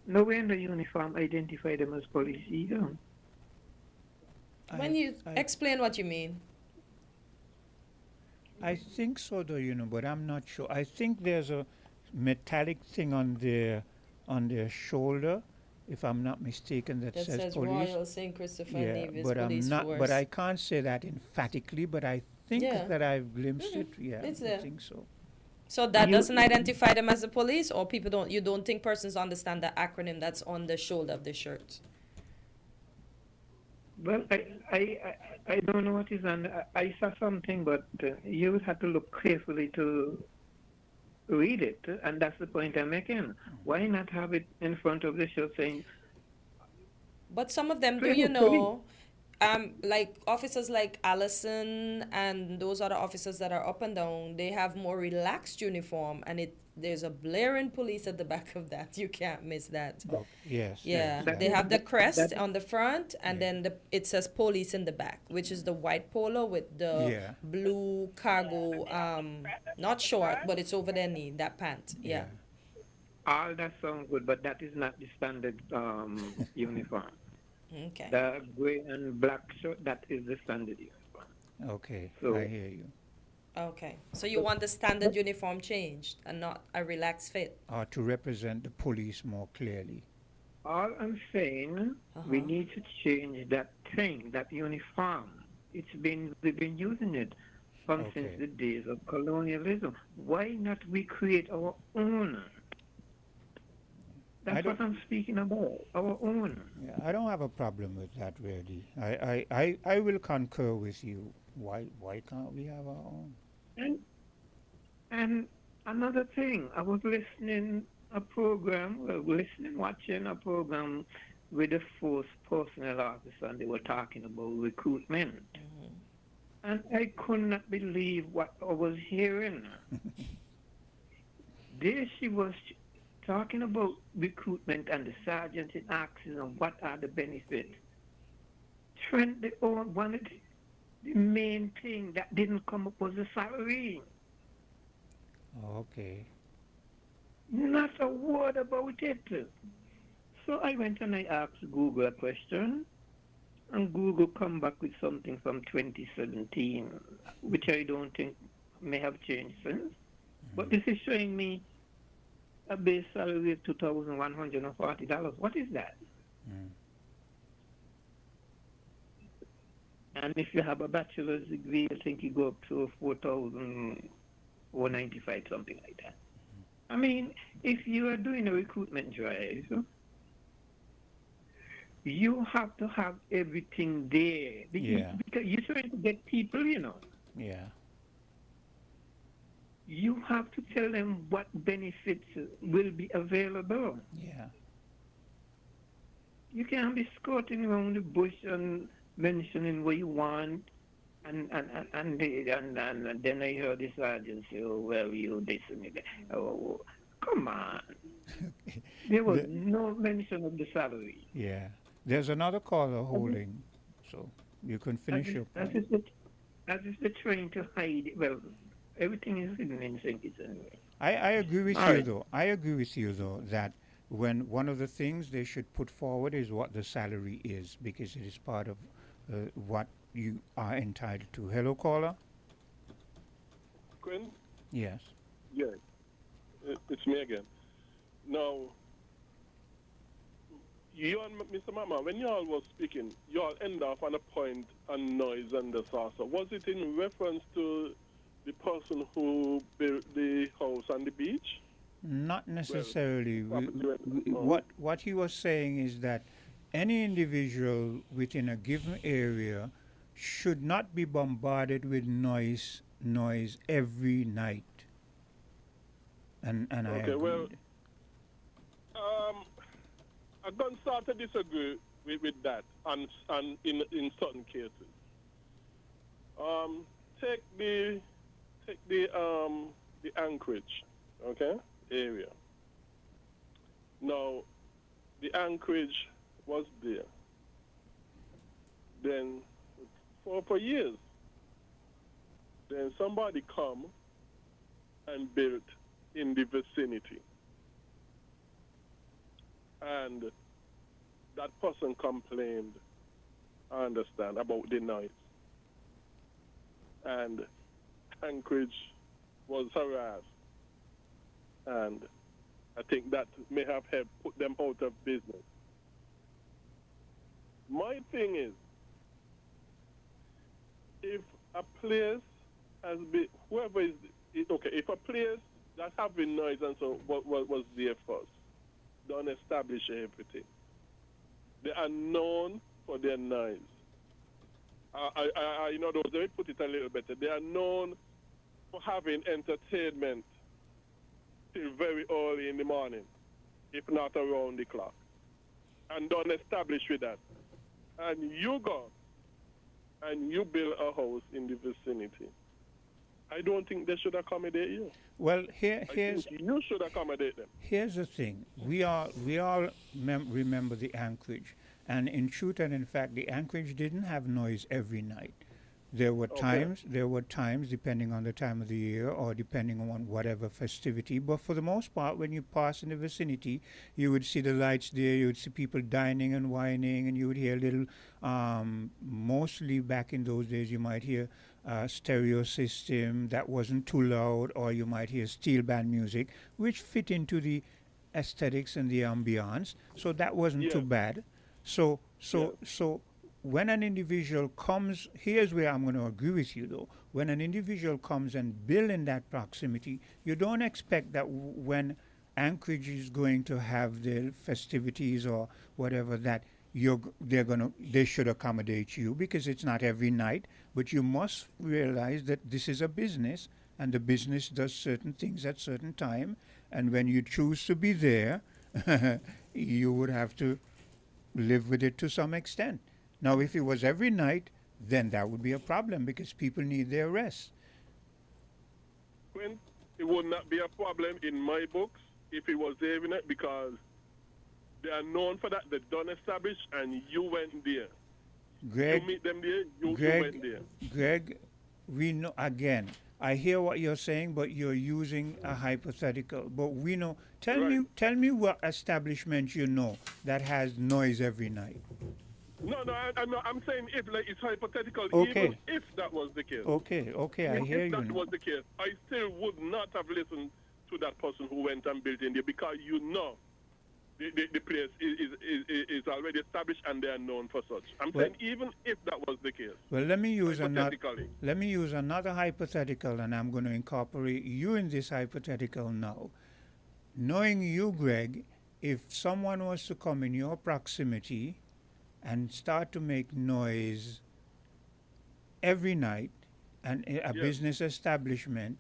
Nowhere in the uniform identify them as police either. When you explain what you mean. I think so, though, but I'm not sure. I think there's a metallic thing on their shoulder, if I'm not mistaken, that says police. Royal St. Christopher Yeah, Nevis but Police I'm not. Force. But I can't say that emphatically. But I think that I've glimpsed it. Yeah, It's I there. think so. So that doesn't identify them as the police, or you don't think persons understand the acronym that's on the shoulder of the shirt? Well, I don't know what is on. I saw something, but you would have to look carefully to read it, and that's the point I'm making. Why not have it in front of the shirt saying? But some of them, like officers like Allison and those other officers that are up and down, they have more relaxed uniform, and there's a blaring police at the back of that. You can't miss that. Oh, yes. Yeah, yes. they have the crest on the front, and then it says police in the back, which is the white polo with the blue cargo, not short, but it's over their knee, that pant. Yeah. All that sounds good, but that is not the standard uniform. Okay. The gray and black shirt, that is the standard uniform. Okay, so, I hear you. Okay, so you want the standard uniform changed and not a relaxed fit? To represent the police more clearly. All I'm saying, we need to change that thing, that uniform. We've been using it since the days of colonialism. Why not we create our own? That's what I'm speaking about, our own. Yeah, I don't have a problem with that, really. I will concur with you. Why can't we have our own? And another thing, I was watching a program with the force personnel officer, and they were talking about recruitment. And I could not believe what I was hearing. There she was talking about recruitment, and the sergeant is asking them what are the benefits. Trent, they all wanted the main thing that didn't come up was the salary. Okay. Not a word about it. So I went and I asked Google a question, and Google come back with something from 2017, which I don't think may have changed since. But this is showing me a base salary of $2,140. What is that? And if you have a bachelor's degree, I think you go up to $4,495, something like that. I mean, if you are doing a recruitment drive, you have to have everything there. Because you're trying to get people, Yeah. You have to tell them what benefits will be available. Yeah. You can't be scouting around the bush and mentioning what you want, and then I heard the sergeant say, "Oh, well, you this and that." Oh, come on. There was no mention of the salary. Yeah. There's another caller holding, so you can finish your point. As if they're trying to hide it. Well, everything is hidden in St. Kitts anyway. I agree with you, though. I agree with you, though, that when one of the things they should put forward is what the salary is, because it is part of what you are entitled to. Hello, caller? Quinn? Yes. Yeah. It's me again. Now, you and Mr. Mama, when you all was speaking, you all end off on a point on noise and the saucer. Was it in reference to the person who built the house on the beach? Not necessarily. What he was saying is that any individual within a given area should not be bombarded with noise every night. And I agree. Well, I'm going to start to disagree with that and in certain cases. Take the Anchorage, okay? area. Now, the anchorage was there. Then, for years, then somebody come and built in the vicinity. And that person complained, I understand, about the noise. And Anchorage was harassed. And I think that may have helped put them out of business. My thing is, if a place has been, whoever is, okay, if a place that's having noise and so was there first, don't establish everything. They are known for their noise. In other words, let me put it a little better. They are known for having entertainment till very early in the morning, if not around the clock. And don't establish with that. And you go and you build a house in the vicinity. I don't think they should accommodate you. Well, I think you should accommodate them. Here's the thing. We all remember the Anchorage. And in truth and in fact, the Anchorage didn't have noise every night. There were times, depending on the time of the year or depending on whatever festivity. But for the most part, when you pass in the vicinity, you would see the lights there, you would see people dining and whining, and you would hear little, mostly back in those days, you might hear stereo system that wasn't too loud, or you might hear steel band music, which fit into the aesthetics and the ambiance. So that wasn't too bad. So when an individual comes, here's where I'm going to agree with you though. When an individual comes and build in that proximity, you don't expect that when Anchorage is going to have their festivities or whatever, that they should accommodate you, because it's not every night. But you must realize that this is a business, and the business does certain things at certain time. And when you choose to be there, you would have to live with it to some extent. Now, if it was every night, then that would be a problem, because people need their rest. It would not be a problem in my books if it was every night, because they are known for that. They don't establish, and you went there. Greg, you meet them there, you went there. Greg, we know, again, I hear what you're saying, but you're using a hypothetical. But we know, tell me what establishment you know that has noise every night. No, I'm saying if, like, it's hypothetical, Okay. even if that was the case. Okay, I hear you. If that was the case, I still would not have listened to that person who went and built in there, because you know the place is already established and they are known for such. I'm saying even if that was the case. Well, let me use another hypothetical, and I'm going to incorporate you in this hypothetical now. Knowing you, Greg, if someone was to come in your proximity and start to make noise every night, and a business establishment,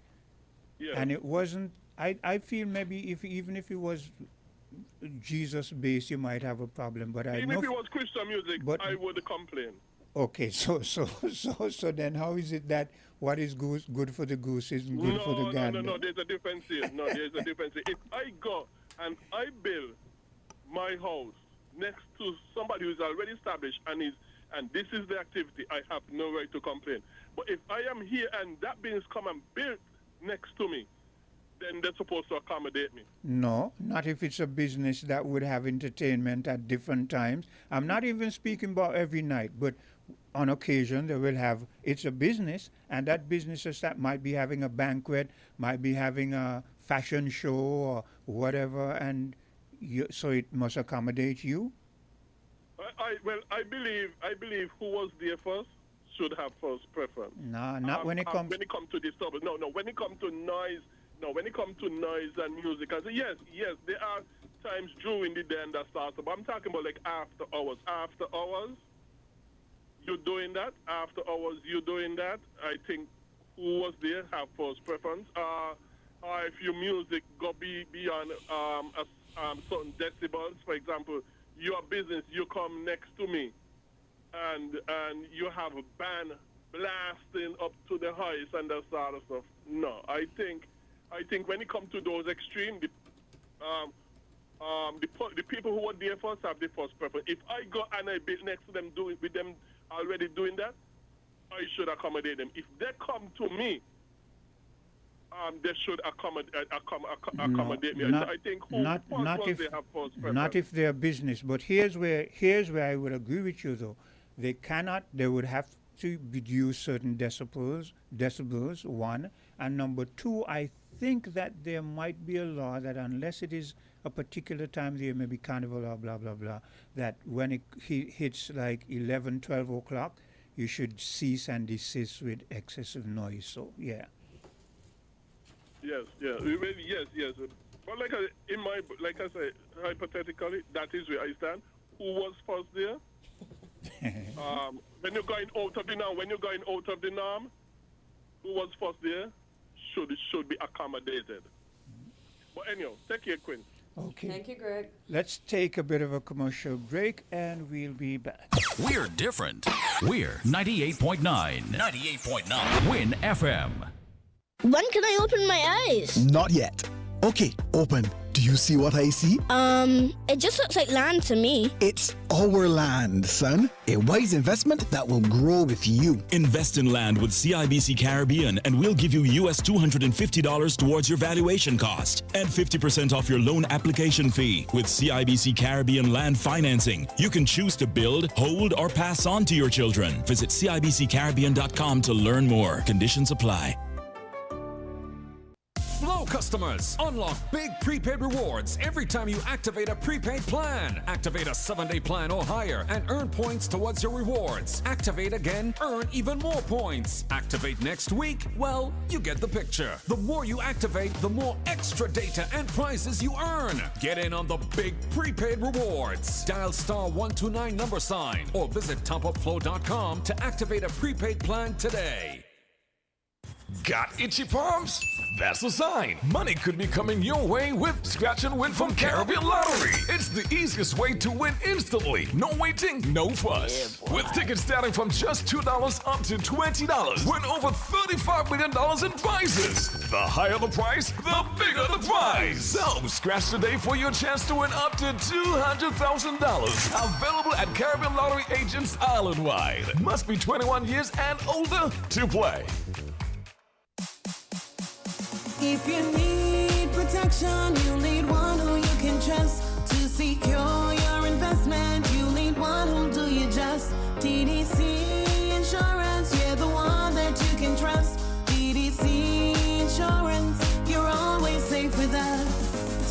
and it wasn't, I feel maybe even if it was Jesus based, you might have a problem. But even if it was Christian music, I would complain. Okay, so then how is it that what is good for the goose isn't good for the gander? No, there's a difference here. There's a difference here. If I go and I build my house next to somebody who's already established and this is the activity, I have no right to complain. But if I am here and that business come and build next to me, then they're supposed to accommodate me. No, not if it's a business that would have entertainment at different times. I'm not even speaking about every night, but on occasion they will have, it's a business, and that business that might be having a banquet, might be having a fashion show or whatever, and so it must accommodate you? I believe who was there first should have first preference. No, not when it comes... When it comes to disturbance. No, when it comes to noise... No, when it comes to noise and music, I say, yes, there are times during the day and that starts, but I'm talking about like after hours. After hours, you're doing that. After hours, you're doing that. I think who was there have first preference. If your music go beyond certain decibels, for example, your business, you come next to me, and you have a band blasting up to the highest and that sort of stuff. No, I think when it comes to those extremes, the people who were there first have the first preference. If I go and I be next to them doing with them already doing that, I should accommodate them. If they come to me, they should accommodate me. Not, I think not if they have first preference. not if they're business. But here's where I would agree with you though. They cannot. They would have to reduce certain decibels. One, and number two, I think that there might be a law that unless it is a particular time, there may be carnival or blah blah blah, that when it hits like 11, 12 o'clock, you should cease and desist with excessive noise. So yeah. Yes. But like I say, hypothetically, that is where I stand. Who was first there? When you're going out of the norm, who was first there should be accommodated. But anyhow, take care, Quinn. Okay. Thank you, Greg. Let's take a bit of a commercial break and we'll be back. We're different. We're 98.9. 98.9. Win FM. When can I open my eyes? Not yet. Okay, open. Do you see what I see? It just looks like land to me. It's our land, son. A wise investment that will grow with you. Invest in land with CIBC Caribbean and we'll give you US $250 towards your valuation cost and 50% off your loan application fee. With CIBC Caribbean land financing, you can choose to build, hold, or pass on to your children. Visit CIBCCaribbean.com to learn more. Conditions apply. Flow customers, unlock big prepaid rewards every time you activate a prepaid plan. Activate a 7-day plan or higher and earn points towards your rewards. Activate again, earn even more points. Activate next week, well, you get the picture. The more you activate, the more extra data and prizes you earn. Get in on the big prepaid rewards. Dial *129 or visit topupflow.com to activate a prepaid plan today. Got itchy palms? That's a sign. Money could be coming your way with Scratch and Win from Caribbean Lottery. It's the easiest way to win instantly. No waiting, no fuss. With tickets starting from just $2 up to $20. Win over $35 million in prizes. The higher the price, the bigger the prize. So scratch today for your chance to win up to $200,000. Available at Caribbean Lottery agents island-wide. Must be 21 years and older to play. If you need protection, you need one who you can trust to secure your investment. You need one who'll do you just. TDC Insurance, you're the one that you can trust. TDC Insurance, you're always safe with us.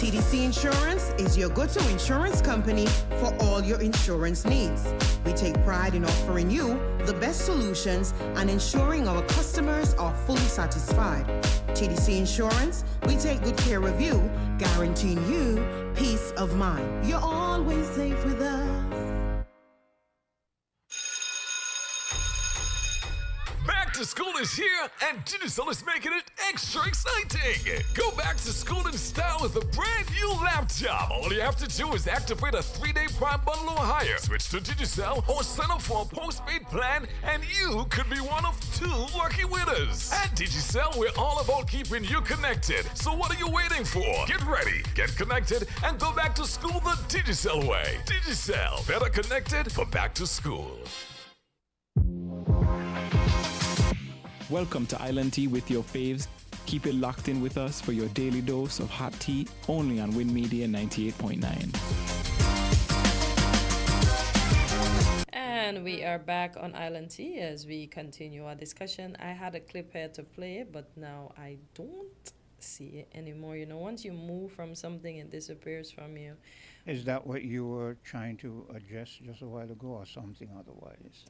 TDC Insurance is your go-to insurance company for all your insurance needs. We take pride in offering you the best solutions and ensuring our customers are fully satisfied. TDC Insurance, we take good care of you, guaranteeing you peace of mind. You're always safe with us. Back to school is here, and Digicel is making it extra exciting. Go back to school in style with a brand new laptop. All you have to do is activate a 3-day Prime bundle or higher. Switch to Digicel or sign up for a postpaid plan, and you could be one of 2 lucky winners. At Digicel, we're all about keeping you connected. So what are you waiting for? Get ready, get connected, and go back to school the Digicel way. Digicel, better connected for back to school. Welcome to Island Tea with your faves. Keep it locked in with us for your daily dose of hot tea, only on Win Media 98.9. And we are back on Island Tea as we continue our discussion. I had a clip here to play, but now I don't see it anymore. You know, once you move from something, it disappears from you. Is that what you were trying to adjust just a while ago or something otherwise?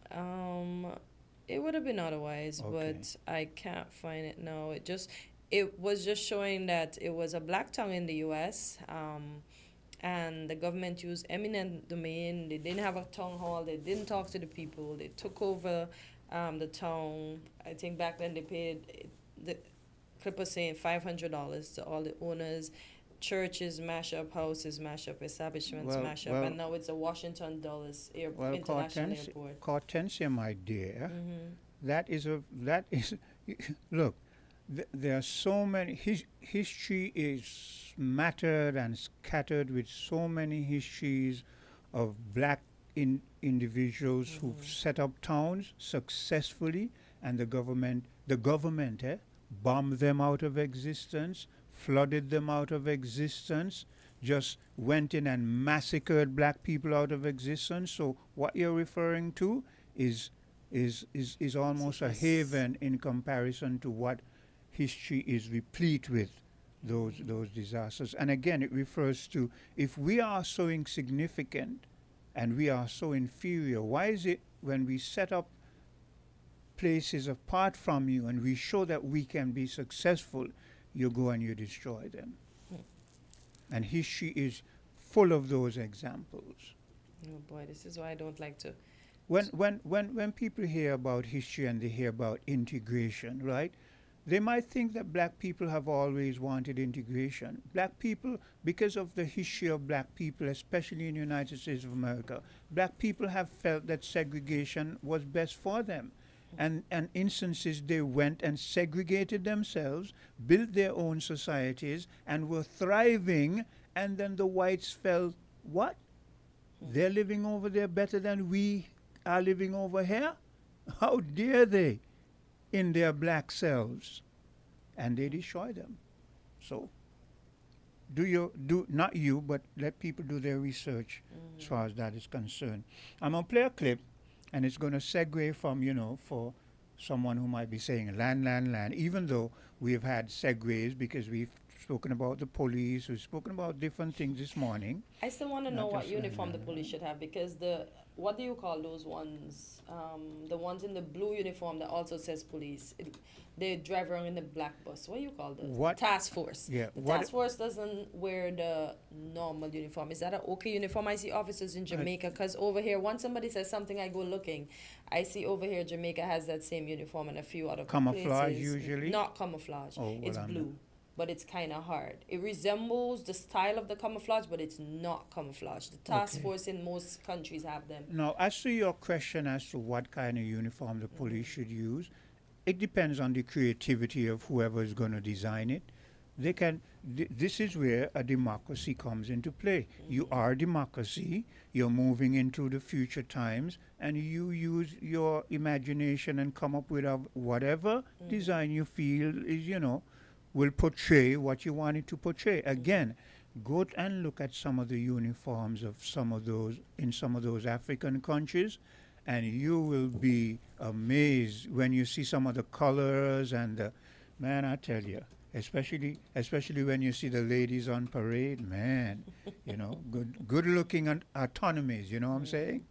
It would have been otherwise, Okay. but I can't find it now. It was just showing that it was a black tongue in the U.S., and the government used eminent domain. They didn't have a town hall. They didn't talk to the people. They took over the town. I think back then they paid, the clip was saying $500 to all the owners. Churches mash up, houses mash up, establishments mash up, and now it's a Washington Dulles International Airport. Hortensia, my dear, that is look, there are so many. History is smattered and scattered with so many histories of black individuals who've set up towns successfully, and the government bombed them out of existence, flooded them out of existence, just went in and massacred black people out of existence. So what you're referring to is almost a haven in comparison to what history is replete with, those disasters. And again, it refers to, if we are so insignificant and we are so inferior, why is it when we set up places apart from you and we show that we can be successful, you go and you destroy them? And history is full of those examples. Oh boy, this is why I don't like to. When people hear about history and they hear about integration, right? They might think that black people have always wanted integration. Black people, because of the history of black people, especially in the United States of America, black people have felt that segregation was best for them. And instances they went and segregated themselves, built their own societies, and were thriving, and then the whites felt, what? They're living over there better than we are living over here? How dare they, in their black selves? And they destroy them. So not you, but let people do their research as far as that is concerned. I'm going to play a clip, and it's going to segue from, for someone who might be saying land, even though we've had segues because we've spoken about the police, we've spoken about different things this morning. I still want to know what uniform the police should have, because what do you call those ones? The ones in the blue uniform that also says police. They drive around in the black bus. What do you call those? What? Task force. Yeah. The task force doesn't wear the normal uniform. Is that an okay uniform? I see officers in Jamaica, because over here, once somebody says something, I go looking. I see over here Jamaica has that same uniform and a few other camouflage places. usually? Not camouflage. Oh, well, it's blue. But it's kind of hard. It resembles the style of the camouflage, but it's not camouflage. The task force in most countries have them. Now, as to your question as to what kind of uniform the police should use, it depends on the creativity of whoever is going to design it. They can. This is where a democracy comes into play. You are a democracy. You're moving into the future times, and you use your imagination and come up with whatever design you feel is, will portray what you want it to portray. Again, go and look at some of the uniforms of some of those African countries, and you will be amazed when you see some of the colors and man, I tell you, especially when you see the ladies on parade, man, good looking autonomies, you know what I'm saying?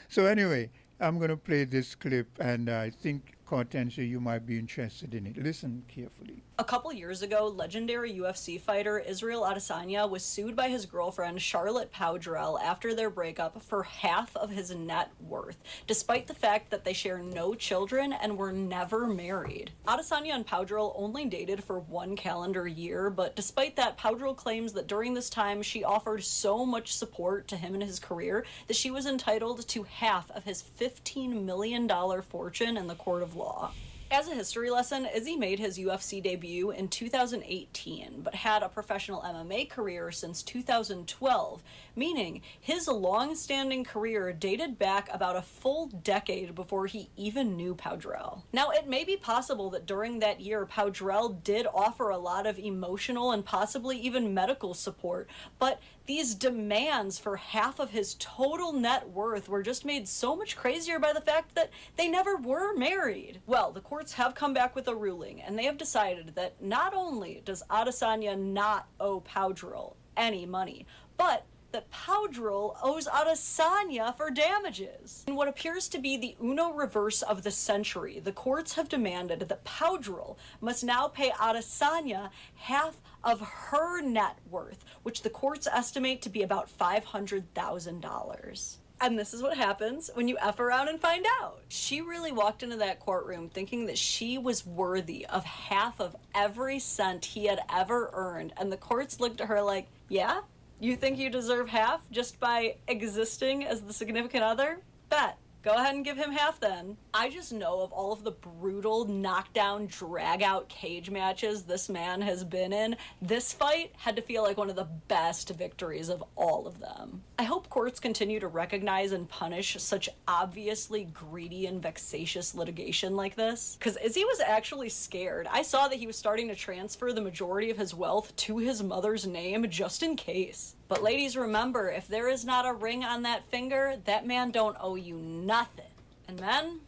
So anyway, I'm going to play this clip, and I think, Hortensia, you might be interested in it. Listen carefully. A couple years ago, legendary UFC fighter Israel Adesanya was sued by his girlfriend Charlotte Powdrell after their breakup for half of his net worth, despite the fact that they share no children and were never married. Adesanya and Powdrell only dated for 1 calendar year, but despite that, Powdrell claims that during this time she offered so much support to him in his career that she was entitled to half of his $15 million fortune in the court of law. As a history lesson, Izzy made his UFC debut in 2018, but had a professional MMA career since 2012, meaning his long-standing career dated back about a full decade before he even knew Powdrell. Now, it may be possible that during that year, Powdrell did offer a lot of emotional and possibly even medical support, but these demands for half of his total net worth were just made so much crazier by the fact that they never were married. Well, the courts have come back with a ruling, and they have decided that not only does Adesanya not owe Powdrell any money, but that Powdrell owes Adesanya for damages. In what appears to be the Uno reverse of the century, the courts have demanded that Powdrell must now pay Adesanya half of her net worth, which the courts estimate to be about $500,000. And this is what happens when you F around and find out. She really walked into that courtroom thinking that she was worthy of half of every cent he had ever earned, and the courts looked at her like, yeah? You think you deserve half just by existing as the significant other? Bet. Go ahead and give him half then. I just know of all of the brutal knockdown, drag-out cage matches this man has been in, this fight had to feel like one of the best victories of all of them. I hope courts continue to recognize and punish such obviously greedy and vexatious litigation like this, because Izzy was actually scared. I saw that he was starting to transfer the majority of his wealth to his mother's name just in case. But ladies, remember, if there is not a ring on that finger, that man don't owe you nothing. And men,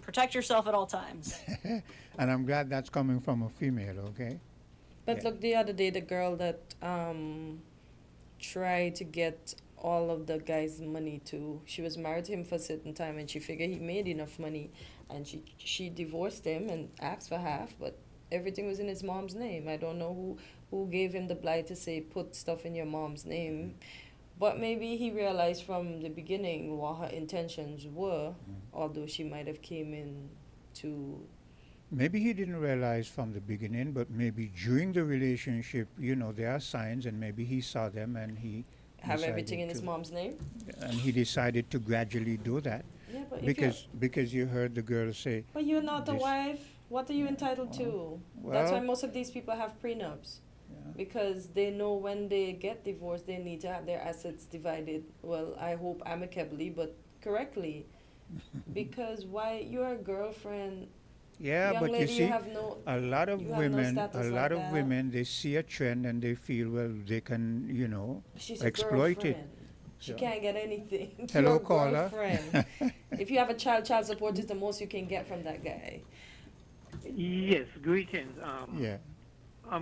protect yourself at all times. And I'm glad that's coming from a female, okay? But look, the other day, the girl that tried to get all of the guy's money too, she was married to him for a certain time, and she figured he made enough money, and she divorced him and asked for half, but everything was in his mom's name. I don't know who gave him the blight to say put stuff in your mom's name, but maybe he realized from the beginning what her intentions were, although she might have came in to... Maybe he didn't realize from the beginning, but maybe during the relationship, you know, there are signs, and maybe he saw them and he have everything in his mom's name? And he decided to gradually do that. Yeah, but because you heard the girl say... But you're not the wife. What are you entitled to? That's why most of these people have prenups. Because they know when they get divorced, they need to have their assets divided. Well, I hope amicably, but correctly. Because why you're a girlfriend. Yeah, young but lady, you see, a lot of women, they see a trend and they feel, well, they can, you know, She's exploit it. She can't get anything. Hello, Your caller. girlfriend. If you have a child support is the most you can get from that guy. Yes, greetings. Yeah.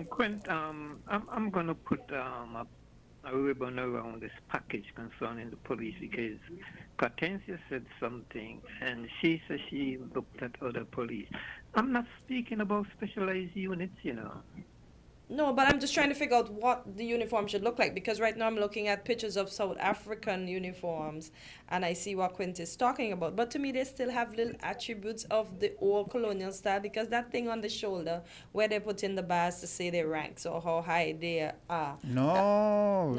Quint, I'm going to put a ribbon around this package concerning the police because Hortensia said something and she said she looked at other police. I'm not speaking about specialized units, you know. No, but I'm just trying to figure out what the uniform should look like, because right now I'm looking at pictures of South African uniforms and I see what Quint is talking about. But to me, they still have little attributes of the old colonial style, because that thing on the shoulder where they put in the bars to say their ranks or how high they are. No,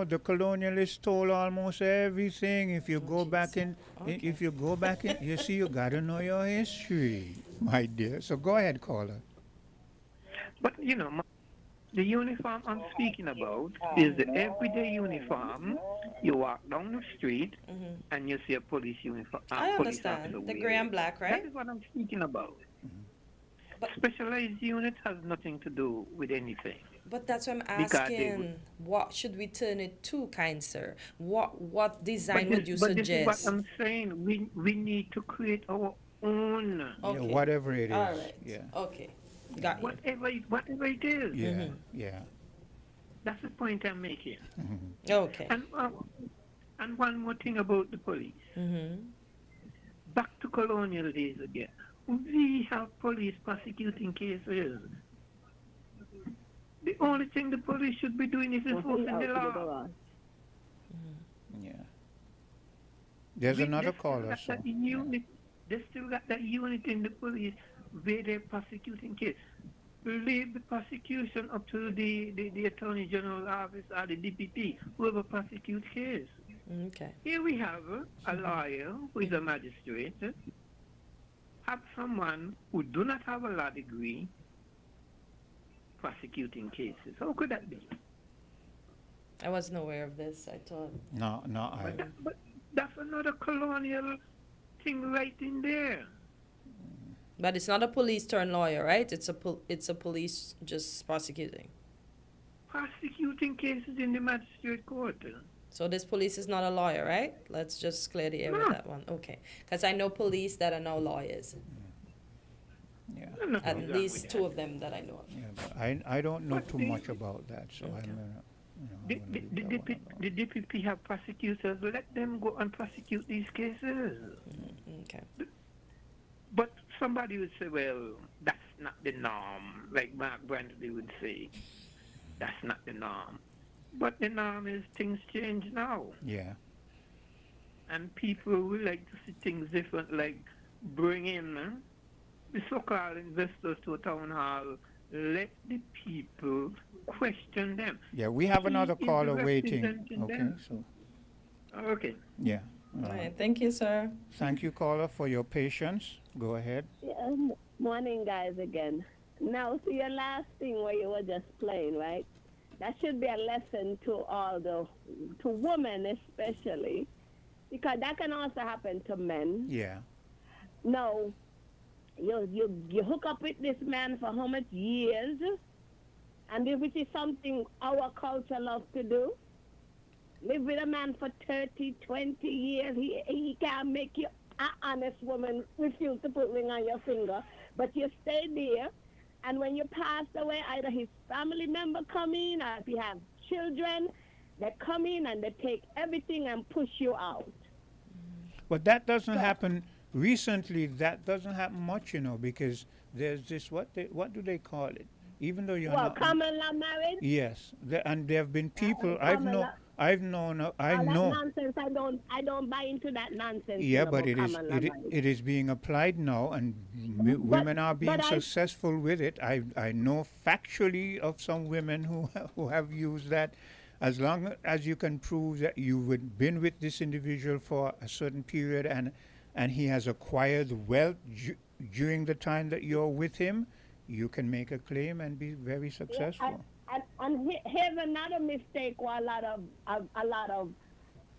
the colonialists stole almost everything. If you go back in, if you go back in, you see, you gotta know your history, my dear. So go ahead, caller. But, you know, the uniform I'm speaking about is the everyday uniform. You walk down the street and you see a police uniform. I understand. The gray and black, right? That is what I'm speaking about. But specialized unit has nothing to do with anything. But that's what I'm asking. What should we turn it to, kind sir? What design would you suggest? But this is what I'm saying. We need to create our own. Okay. Yeah, whatever it is. All right. Yeah. Okay. Got you. Whatever it is. Yeah, yeah. That's the point I'm making. Okay. And one more thing about the police. Back to colonial days again. We have police prosecuting cases. The only thing the police should be doing is enforcing the law. Yeah. There's another caller. They still got that unit in the police where they're prosecuting cases. Leave the prosecution up to the Attorney General's office or the DPP, whoever prosecutes case. Okay. Here we have a lawyer who is a magistrate, have someone who do not have a law degree prosecuting cases. How could that be? I wasn't aware of this. I thought. No, but that's another colonial thing right in there. But it's not a police turned lawyer, right? It's a police just prosecuting. Prosecuting cases in the magistrate court. So this police is not a lawyer, right? Let's just clear the air with that one. Okay. Because I know police that are now lawyers. Yeah. At least two of them that I know of. Yeah, but I don't know too much about that, so The DPP have prosecutors. Let them go and prosecute these cases. Okay. But somebody would say, well, that's not the norm. Like Mark Brantley would say, that's not the norm. But the norm is things change now. Yeah. And people would like to see things different, like bring in the so-called investors to a town hall. Let the people question them. Yeah, we have another caller waiting. Okay, so. Okay. Yeah. All right. Thank you, sir. Thank you, caller, for your patience. Go ahead. Yeah, morning, guys, again. Now, to your last thing where you were just playing, right? That should be a lesson to to women especially, because that can also happen to men. Yeah. No, you hook up with this man for how much years, and which is something our culture loves to do. Live with a man for 30, 20 years. He can't make you an honest woman refuse to put ring on your finger, but you stay there. And when you pass away, either his family member come in, or if you have children, they come in and they take everything and push you out. But that doesn't happen recently. That doesn't happen much, because there's this, what do they call it? Even though you're not common law marriage? Yes, and there have been people I know. That nonsense. I don't buy into that nonsense. Yeah, but it is being applied now, and women are being successful with it. I know factually of some women who have used that. As long as you can prove that you've been with this individual for a certain period and he has acquired wealth during the time that you're with him, you can make a claim and be very successful. And here's another mistake where a lot of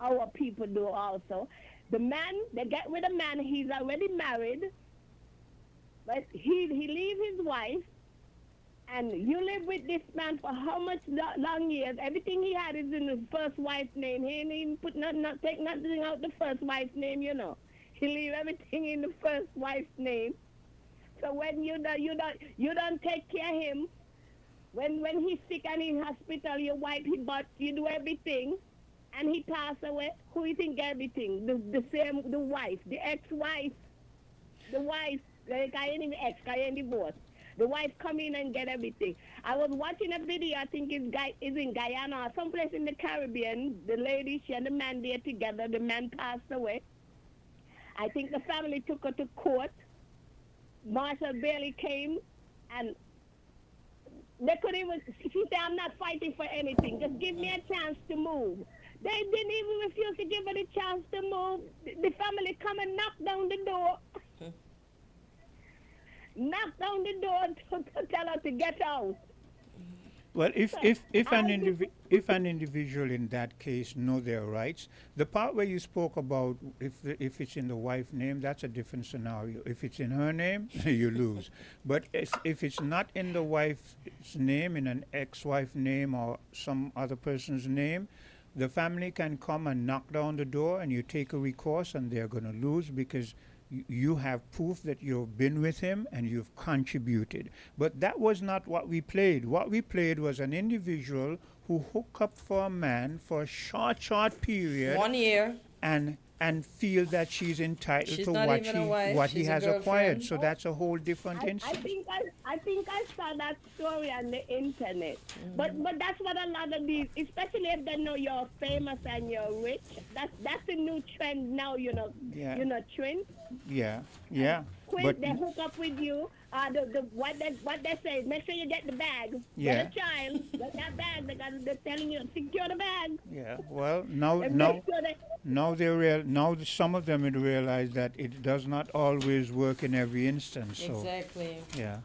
our people do also. The man, they get with a man, he's already married, but he leaves his wife, and you live with this man for how much long years? Everything he had is in his first wife's name. He ain't even take nothing out the first wife's name, He leave everything in the first wife's name. So when you don't take care of him, when he's sick and in hospital, you wipe his butt, you do everything, and he pass away. Who you think everything? The wife, the ex-wife, the wife. Like I ain't even ex, I ain't divorced. The wife come in and get everything. I was watching a video. I think it's in Guyana or someplace in the Caribbean. The lady, she and the man there together. The man passed away. I think the family took her to court. Marshall Bailey came, and they couldn't even, she said, I'm not fighting for anything. Just give me a chance to move. They didn't even refuse to give her the chance to move. The family come and knock down the door. Knock down the door to tell her to get out. Well, if an individual in that case know their rights, the part where you spoke about if it's in the wife's name, that's a different scenario. If it's in her name, you lose. But if it's not in the wife's name, in an ex-wife's name or some other person's name, the family can come and knock down the door, and you take a recourse, and they're going to lose because you have proof that you've been with him and you've contributed. But that was not what we played. What we played was an individual who hooked up for a man for a short period. 1 year. And feel that she's entitled She's to not even a wife, what he she's a has girlfriend. acquired. So that's a whole different instance. I think I saw that story on the internet. But that's what a lot of these, especially if they know you're famous and you're rich, that's a new trend now, Yeah. trend. Yeah. Quick, they hook up with you. What they say, make sure you get the bag. Yeah. Get a child, get that bag, because they're telling you, secure the bag. Yeah. Well, now some of them will realize that it does not always work in every instance. So, Exactly. yeah.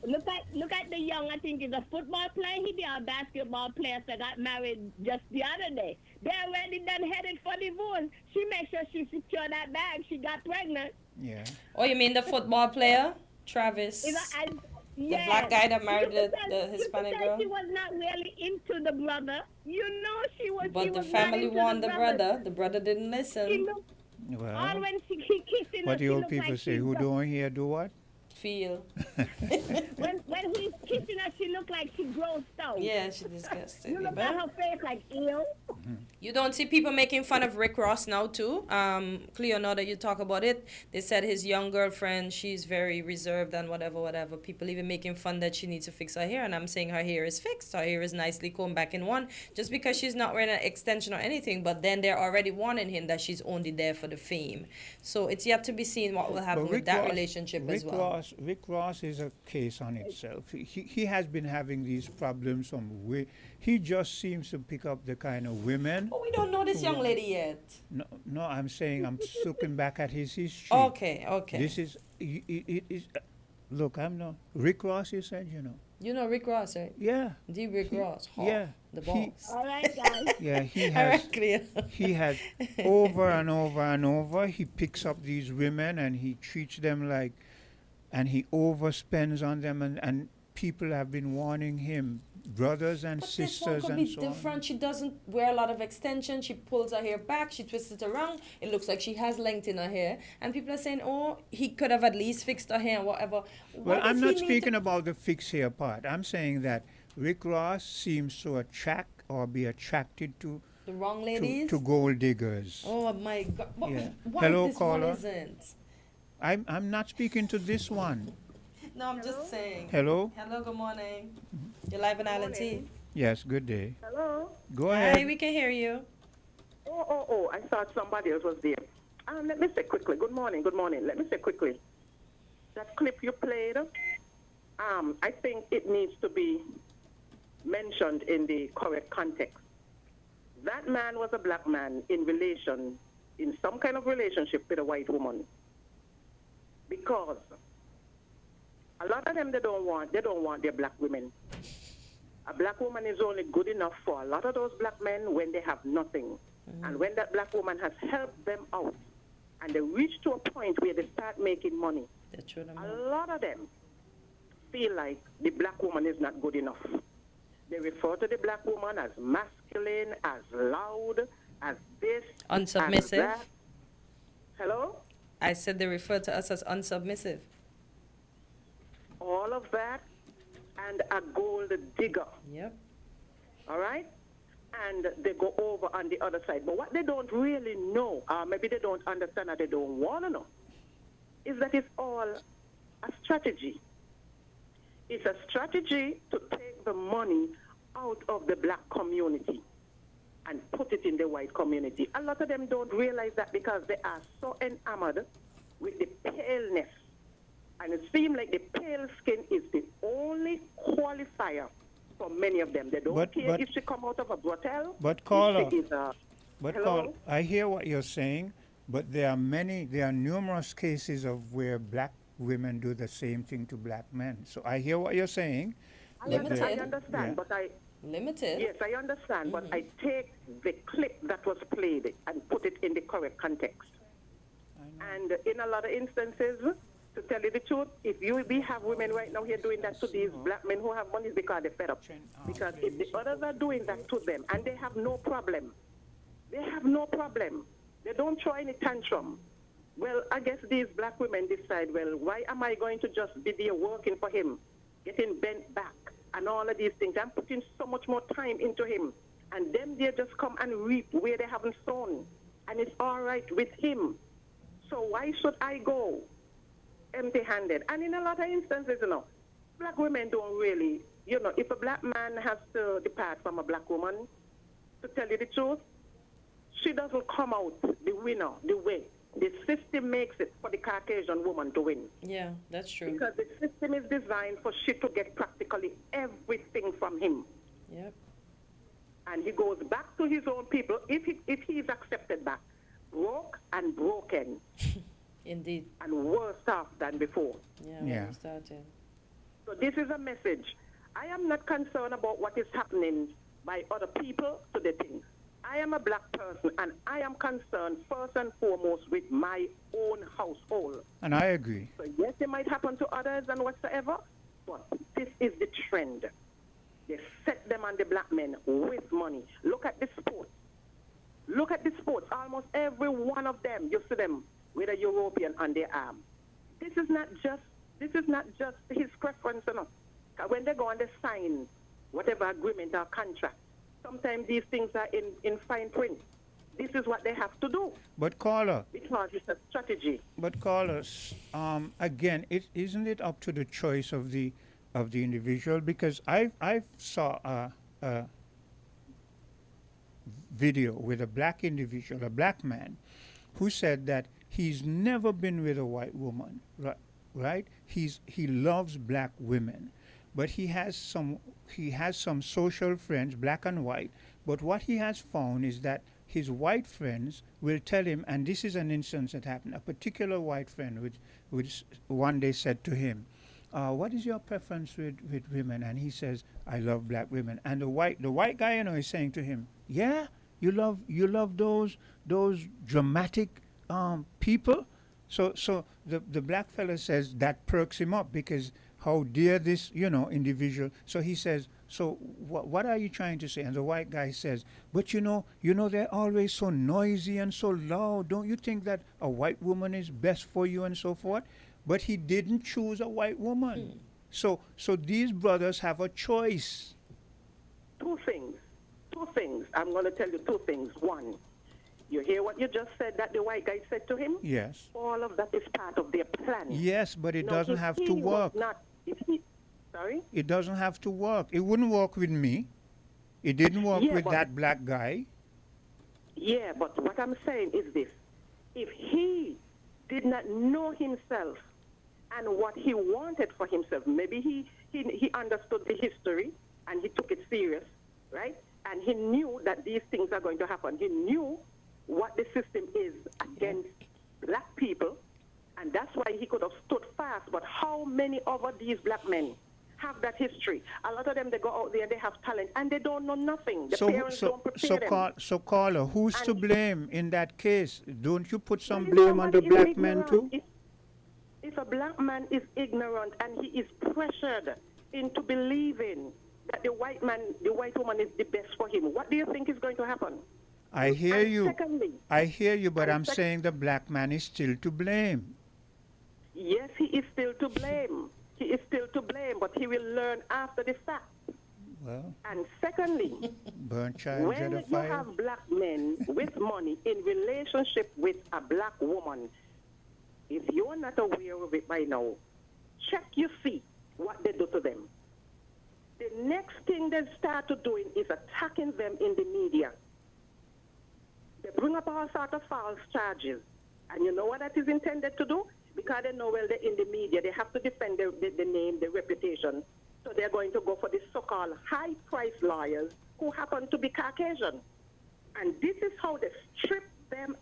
Look at the young, I think he's a football player. He be a basketball player that got married just the other day. They're already done headed for divorce. She makes sure she secure that bag. She got pregnant. Yeah. Oh, you mean the football player? Travis. The black guy that married the Hispanic girl? She was not really into the brother. She was. But the family won the brother. The brother didn't listen. All when she kissing What her, the she old look people like say, she's who drunk. don't hear do what? Feel. when he's kissing her, she look like she grossed out. Yeah, she disgusted. You look at her face like ew. You don't see people making fun of Rick Ross now too. Cleo, now that you talk about it, they said his young girlfriend, she's very reserved and whatever. People even making fun that she needs to fix her hair, and I'm saying her hair is fixed. Her hair is nicely combed back in one, just because she's not wearing an extension or anything. But then they're already warning him that she's only there for the fame. So it's yet to be seen what will happen with that relationship as well. Rick Ross is a case on itself. He has been having these problems from he just seems to pick up the kind of women. Oh, we don't know this young lady yet. No, I'm saying I'm looking back at his history. Okay. This is, it is, look, I'm not, Rick Ross, you said, you know. You know Rick Ross, right? Yeah. The Rick Ross. Yeah. The boss. All right, guys. Yeah, he All has, right, clear. he has over and over and over, he picks up these women and he treats them like, and he overspends on them, and people have been warning him, brothers and But this one sisters could and be so on. different. She doesn't wear a lot of extensions. She pulls her hair back. She twists it around. It looks like she has length in her hair. And people are saying, oh, he could have at least fixed her hair and whatever. Well, I'm not speaking about the fixed hair part. I'm saying that Rick Ross seems to attract or be attracted to the wrong ladies? to gold diggers. Oh my God! Yeah. What Hello, if this one caller. isn't? I'm not speaking to this one. No, I'm just saying. Hello? Hello. Good morning. You're live on Island T. Yes, good day. Hello? Go ahead. Hi, we can hear you. Oh, I thought somebody else was there. Let me say quickly, good morning. Let me say quickly, that clip you played, I think it needs to be mentioned in the correct context. That man was a black man in some kind of relationship with a white woman. Because a lot of them, they don't want their black women. A black woman is only good enough for a lot of those black men when they have nothing. And when that black woman has helped them out and they reach to a point where they start making money, a lot of them feel like the black woman is not good enough. They refer to the black woman as masculine, as loud, as this, Unsubmissive. as that. Hello? I said they refer to us as unsubmissive. All of that, and a gold digger. Yep. All right? And they go over on the other side. But what they don't really know, maybe they don't understand or they don't want to know, is that it's all a strategy. It's a strategy to take the money out of the black community and put it in the white community. A lot of them don't realize that because they are so enamored with the paleness. And it seems like the pale skin is the only qualifier for many of them. They don't care if she come out of a brothel. But caller, if she is a, hello? I hear what you're saying, but there are numerous cases of where black women do the same thing to black men. So I hear what you're saying. I understand, but I... Limited? Yes, I understand, but I take the clip that was played and put it in the correct context. And in a lot of instances, to tell you the truth, we have women right now here doing that to these black men who have money because they're fed up. Because if the others are doing that to them and they have no problem, they don't throw any tantrum. Well, I guess these black women decide, well, why am I going to just be there working for him, getting bent back and all of these things? I'm putting so much more time into him. And then they just come and reap where they haven't sown. And it's all right with him. So why should I go empty-handed? And in a lot of instances, black women don't really, if a black man has to depart from a black woman, to tell you the truth, she doesn't come out the winner, the way. The system makes it for the Caucasian woman to win. Yeah, that's true. Because the system is designed for she to get practically everything from him. Yep. And he goes back to his own people, if he's accepted back, broke and broken. Indeed. And worse off than before. Yeah. We started. So this is a message. I am not concerned about what is happening by other people to the things. I am a black person, and I am concerned first and foremost with my own household. And I agree. So yes, it might happen to others and whatsoever, but this is the trend. They set them on the black men with money. Look at the sports. Almost every one of them, you see them with a European on their arm. This is not just his preference, When they go and they sign whatever agreement or contract, sometimes these things are in fine print. This is what they have to do. But caller, because it's a strategy. But callers, again, isn't it up to the choice of the individual? Because I saw a video with a black individual, a black man, who said that he's never been with a white woman, right? He loves black women, but he has some social friends, black and white, But what he has found is that his white friends will tell him, and this is an instance that happened. A particular white friend which one day said to him, what is your preference with women? And he says, I love black women. And the white guy, is saying to him, yeah, you love those dramatic people. So the black fella says that perks him up, because how dare this individual. So he says, so what are you trying to say? And the white guy says, but they're always so noisy and so loud. Don't you think that a white woman is best for you and so forth? But he didn't choose a white woman. So these brothers have a choice. Two things. I'm going to tell you two things. One, you hear what you just said that the white guy said to him? Yes. All of that is part of their plan. Yes, but it doesn't have to work. Sorry? It doesn't have to work. It wouldn't work with me. It didn't work with that black guy. Yeah, but what I'm saying is this. If he did not know himself and what he wanted for himself, maybe he understood the history and he took it serious, right? And he knew that these things are going to happen. He knew what the system is against black people, and that's why he could have stood fast. But how many of these black men have that history? A lot of them, they go out there and they have talent and they don't know nothing. The parents don't prepare them. So caller, who's to blame in that case? Don't you put some blame on the black men too? If a black man is ignorant and he is pressured into believing that the white woman is the best for him, what do you think is going to happen? I hear you. Secondly, but I'm saying the black man is still to blame. Yes, he is still to blame. He is still to blame, but he will learn after the fact. Well. And secondly, burn child when you have black men with money in relationship with a black woman, if you're not aware of it by now, check you see what they do to them. The next thing they start to doing is attacking them in the media. They bring up all sorts of false charges. And you know what that is intended to do? Because they know, well, they're in the media, they have to defend the name, the reputation. So they're going to go for the so-called high-priced lawyers who happen to be Caucasian. And this is how they strip them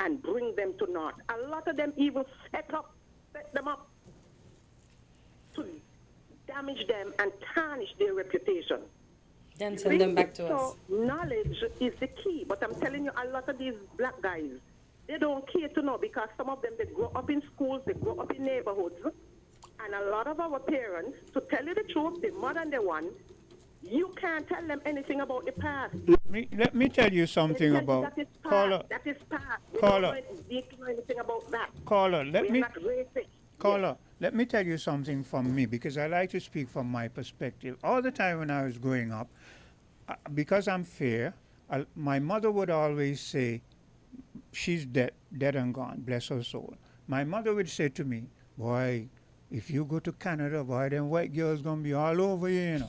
and bring them to naught. A lot of them even set them up to damage them and tarnish their reputation. Then send them back to us. Knowledge is the key. But I'm telling you, a lot of these black guys, they don't care to know, because some of them, they grow up in schools, they grow up in neighborhoods. And a lot of our parents, to tell you the truth, the mother and the one, you can't tell them anything about the past. Let me tell you something about that is past. caller. That is past. We Caller. don't know anything about that. Caller, let me tell you something from me, because I like to speak from my perspective. All the time when I was growing up, because I'm fair, my mother would always say, she's dead and gone, bless her soul. My mother would say to me, boy, if you go to Canada, boy, them white girls gonna be all over you,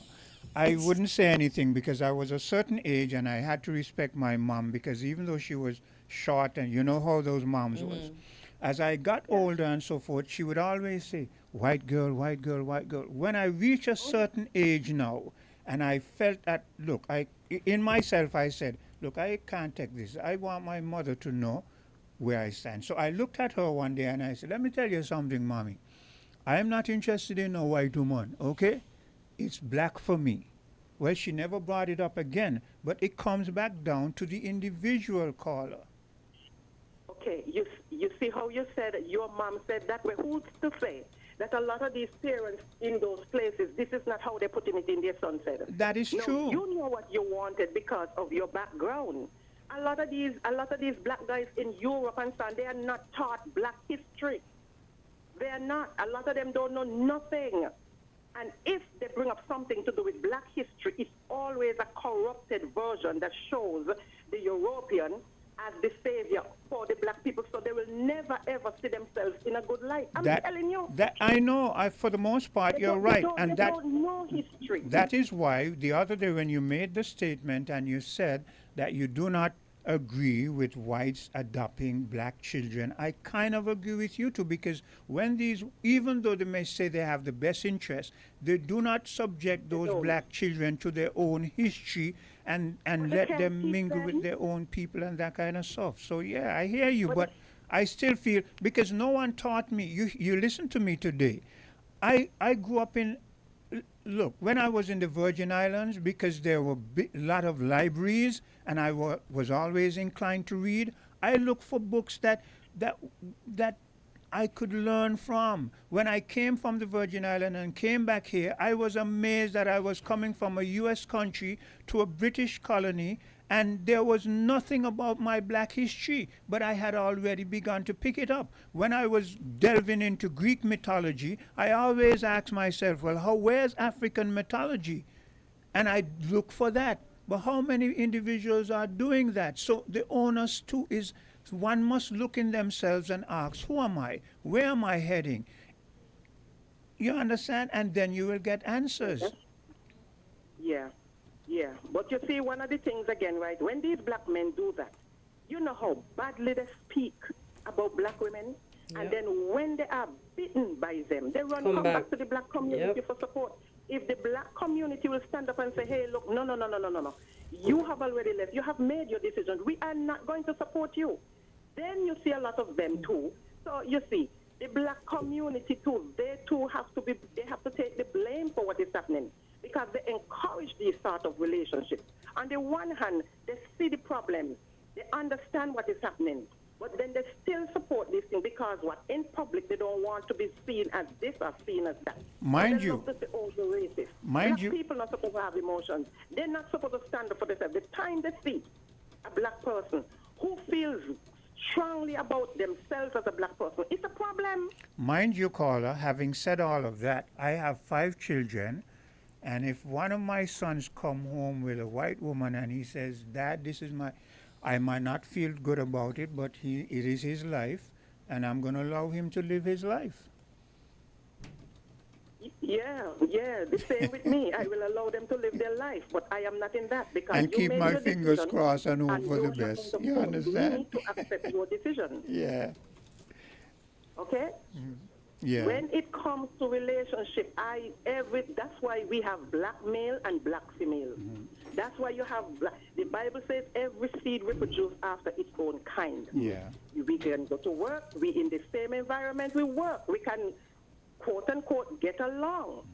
I wouldn't say anything, because I was a certain age and I had to respect my mom, because even though she was short, and you know how those moms was. As I got older and so forth, she would always say, white girl, white girl, white girl. When I reach a certain age now, and I felt that, look, in myself I said, look, I can't take this. I want my mother to know where I stand. So I looked at her one day and I said, let me tell you something, Mommy. I am not interested in a white woman, okay? It's black for me. Well, she never brought it up again, but it comes back down to the individual caller. Okay, you see how you said your mom said that, but who's to say that a lot of these parents in those places, this is not how they're putting it in their son said? That is true. You know what you wanted because of your background. A lot of these black guys in Europe and so on, they are not taught black history. They are not. A lot of them don't know nothing. And if they bring up something to do with black history, it's always a corrupted version that shows the European as the savior for the black people, so they will never ever see themselves in a good light. I'm telling you. That I know. For the most part, you're right, and they don't know history. That is why the other day when you made the statement and you said that you do not agree with whites adopting black children. I kind of agree with you too, because when these, even though they may say they have the best interest, they do not subject those black children to their own history and let them mingle with their own people and that kind of stuff. So yeah, I hear you, but I still feel, because no one taught me, you listen to me today. I grew up in, look, when I was in the Virgin Islands, because there were a lot of libraries and I was always inclined to read, I looked for books that I could learn from. When I came from the Virgin Islands and came back here, I was amazed that I was coming from a U.S. country to a British colony, and there was nothing about my black history, but I had already begun to pick it up. When I was delving into Greek mythology, I always asked myself, well, where's African mythology? And I look for that. But how many individuals are doing that? So the onus too is, one must look in themselves and ask, who am I? Where am I heading? You understand? And then you will get answers. Yeah. Yeah, but you see, one of the things again, right, when these black men do that, you know how badly they speak about black women, and then when they are beaten by them, they come back to the black community for support. If the black community will stand up and say, hey, look, no, you have already left, you have made your decision, we are not going to support you, then you see a lot of them too. So you see, the black community too, they have to take the blame for what is happening, because they encourage these sort of relationships. On the one hand, they see the problems, they understand what is happening, but then they still support this thing because in public they don't want to be seen as this or seen as that. Mind you, love to say, oh, you're racist. Black people are supposed to have emotions. They're not supposed to stand up for themselves. The time they see a black person who feels strongly about themselves as a black person, it's a problem. Mind you, caller, having said all of that, I have 5 children. And if one of my sons come home with a white woman and he says, Dad, this is I might not feel good about it, but it is his life, and I'm going to allow him to live his life. Yeah, the same with me. I will allow them to live their life, but I am not in that because and keep my fingers crossed and hope for the best. You understand? You need to accept your decision. Yeah. Okay? Yeah. When it comes to relationship, that's why we have black male and black female. That's why you have the Bible says every seed reproduces after its own kind. Yeah. We can go to work, we in the same environment we work. We can quote unquote get along.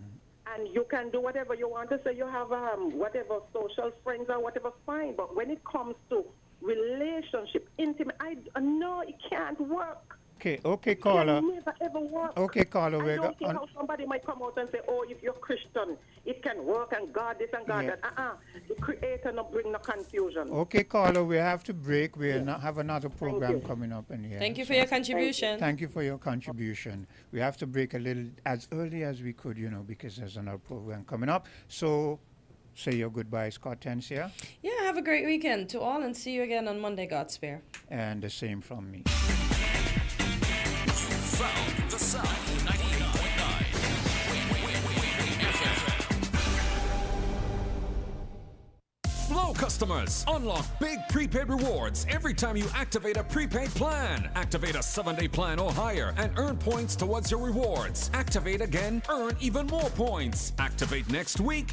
And you can do whatever you want to say. You have whatever social friends or whatever, fine. But when it comes to relationship, intimate, no, it can't work. Okay, caller. It can never ever work. Okay, caller. I don't care how somebody might come out and say, oh, if you're Christian, it can work and God this and God that. The Creator not bring no confusion. Okay, caller, we have to break. We'll have another program coming up in here. Thank you for your contribution. Thank you for your contribution. We have to break a little as early as we could, because there's another program coming up. So say your goodbyes, Hortensia. Yeah, have a great weekend to all and see you again on Monday, God spare. And the same from me. Found the sound 98.9 Flow customers, unlock big prepaid rewards every time you activate a prepaid plan. Activate a 7-day plan or higher and earn points towards your rewards. Activate again, earn even more points. Activate next week,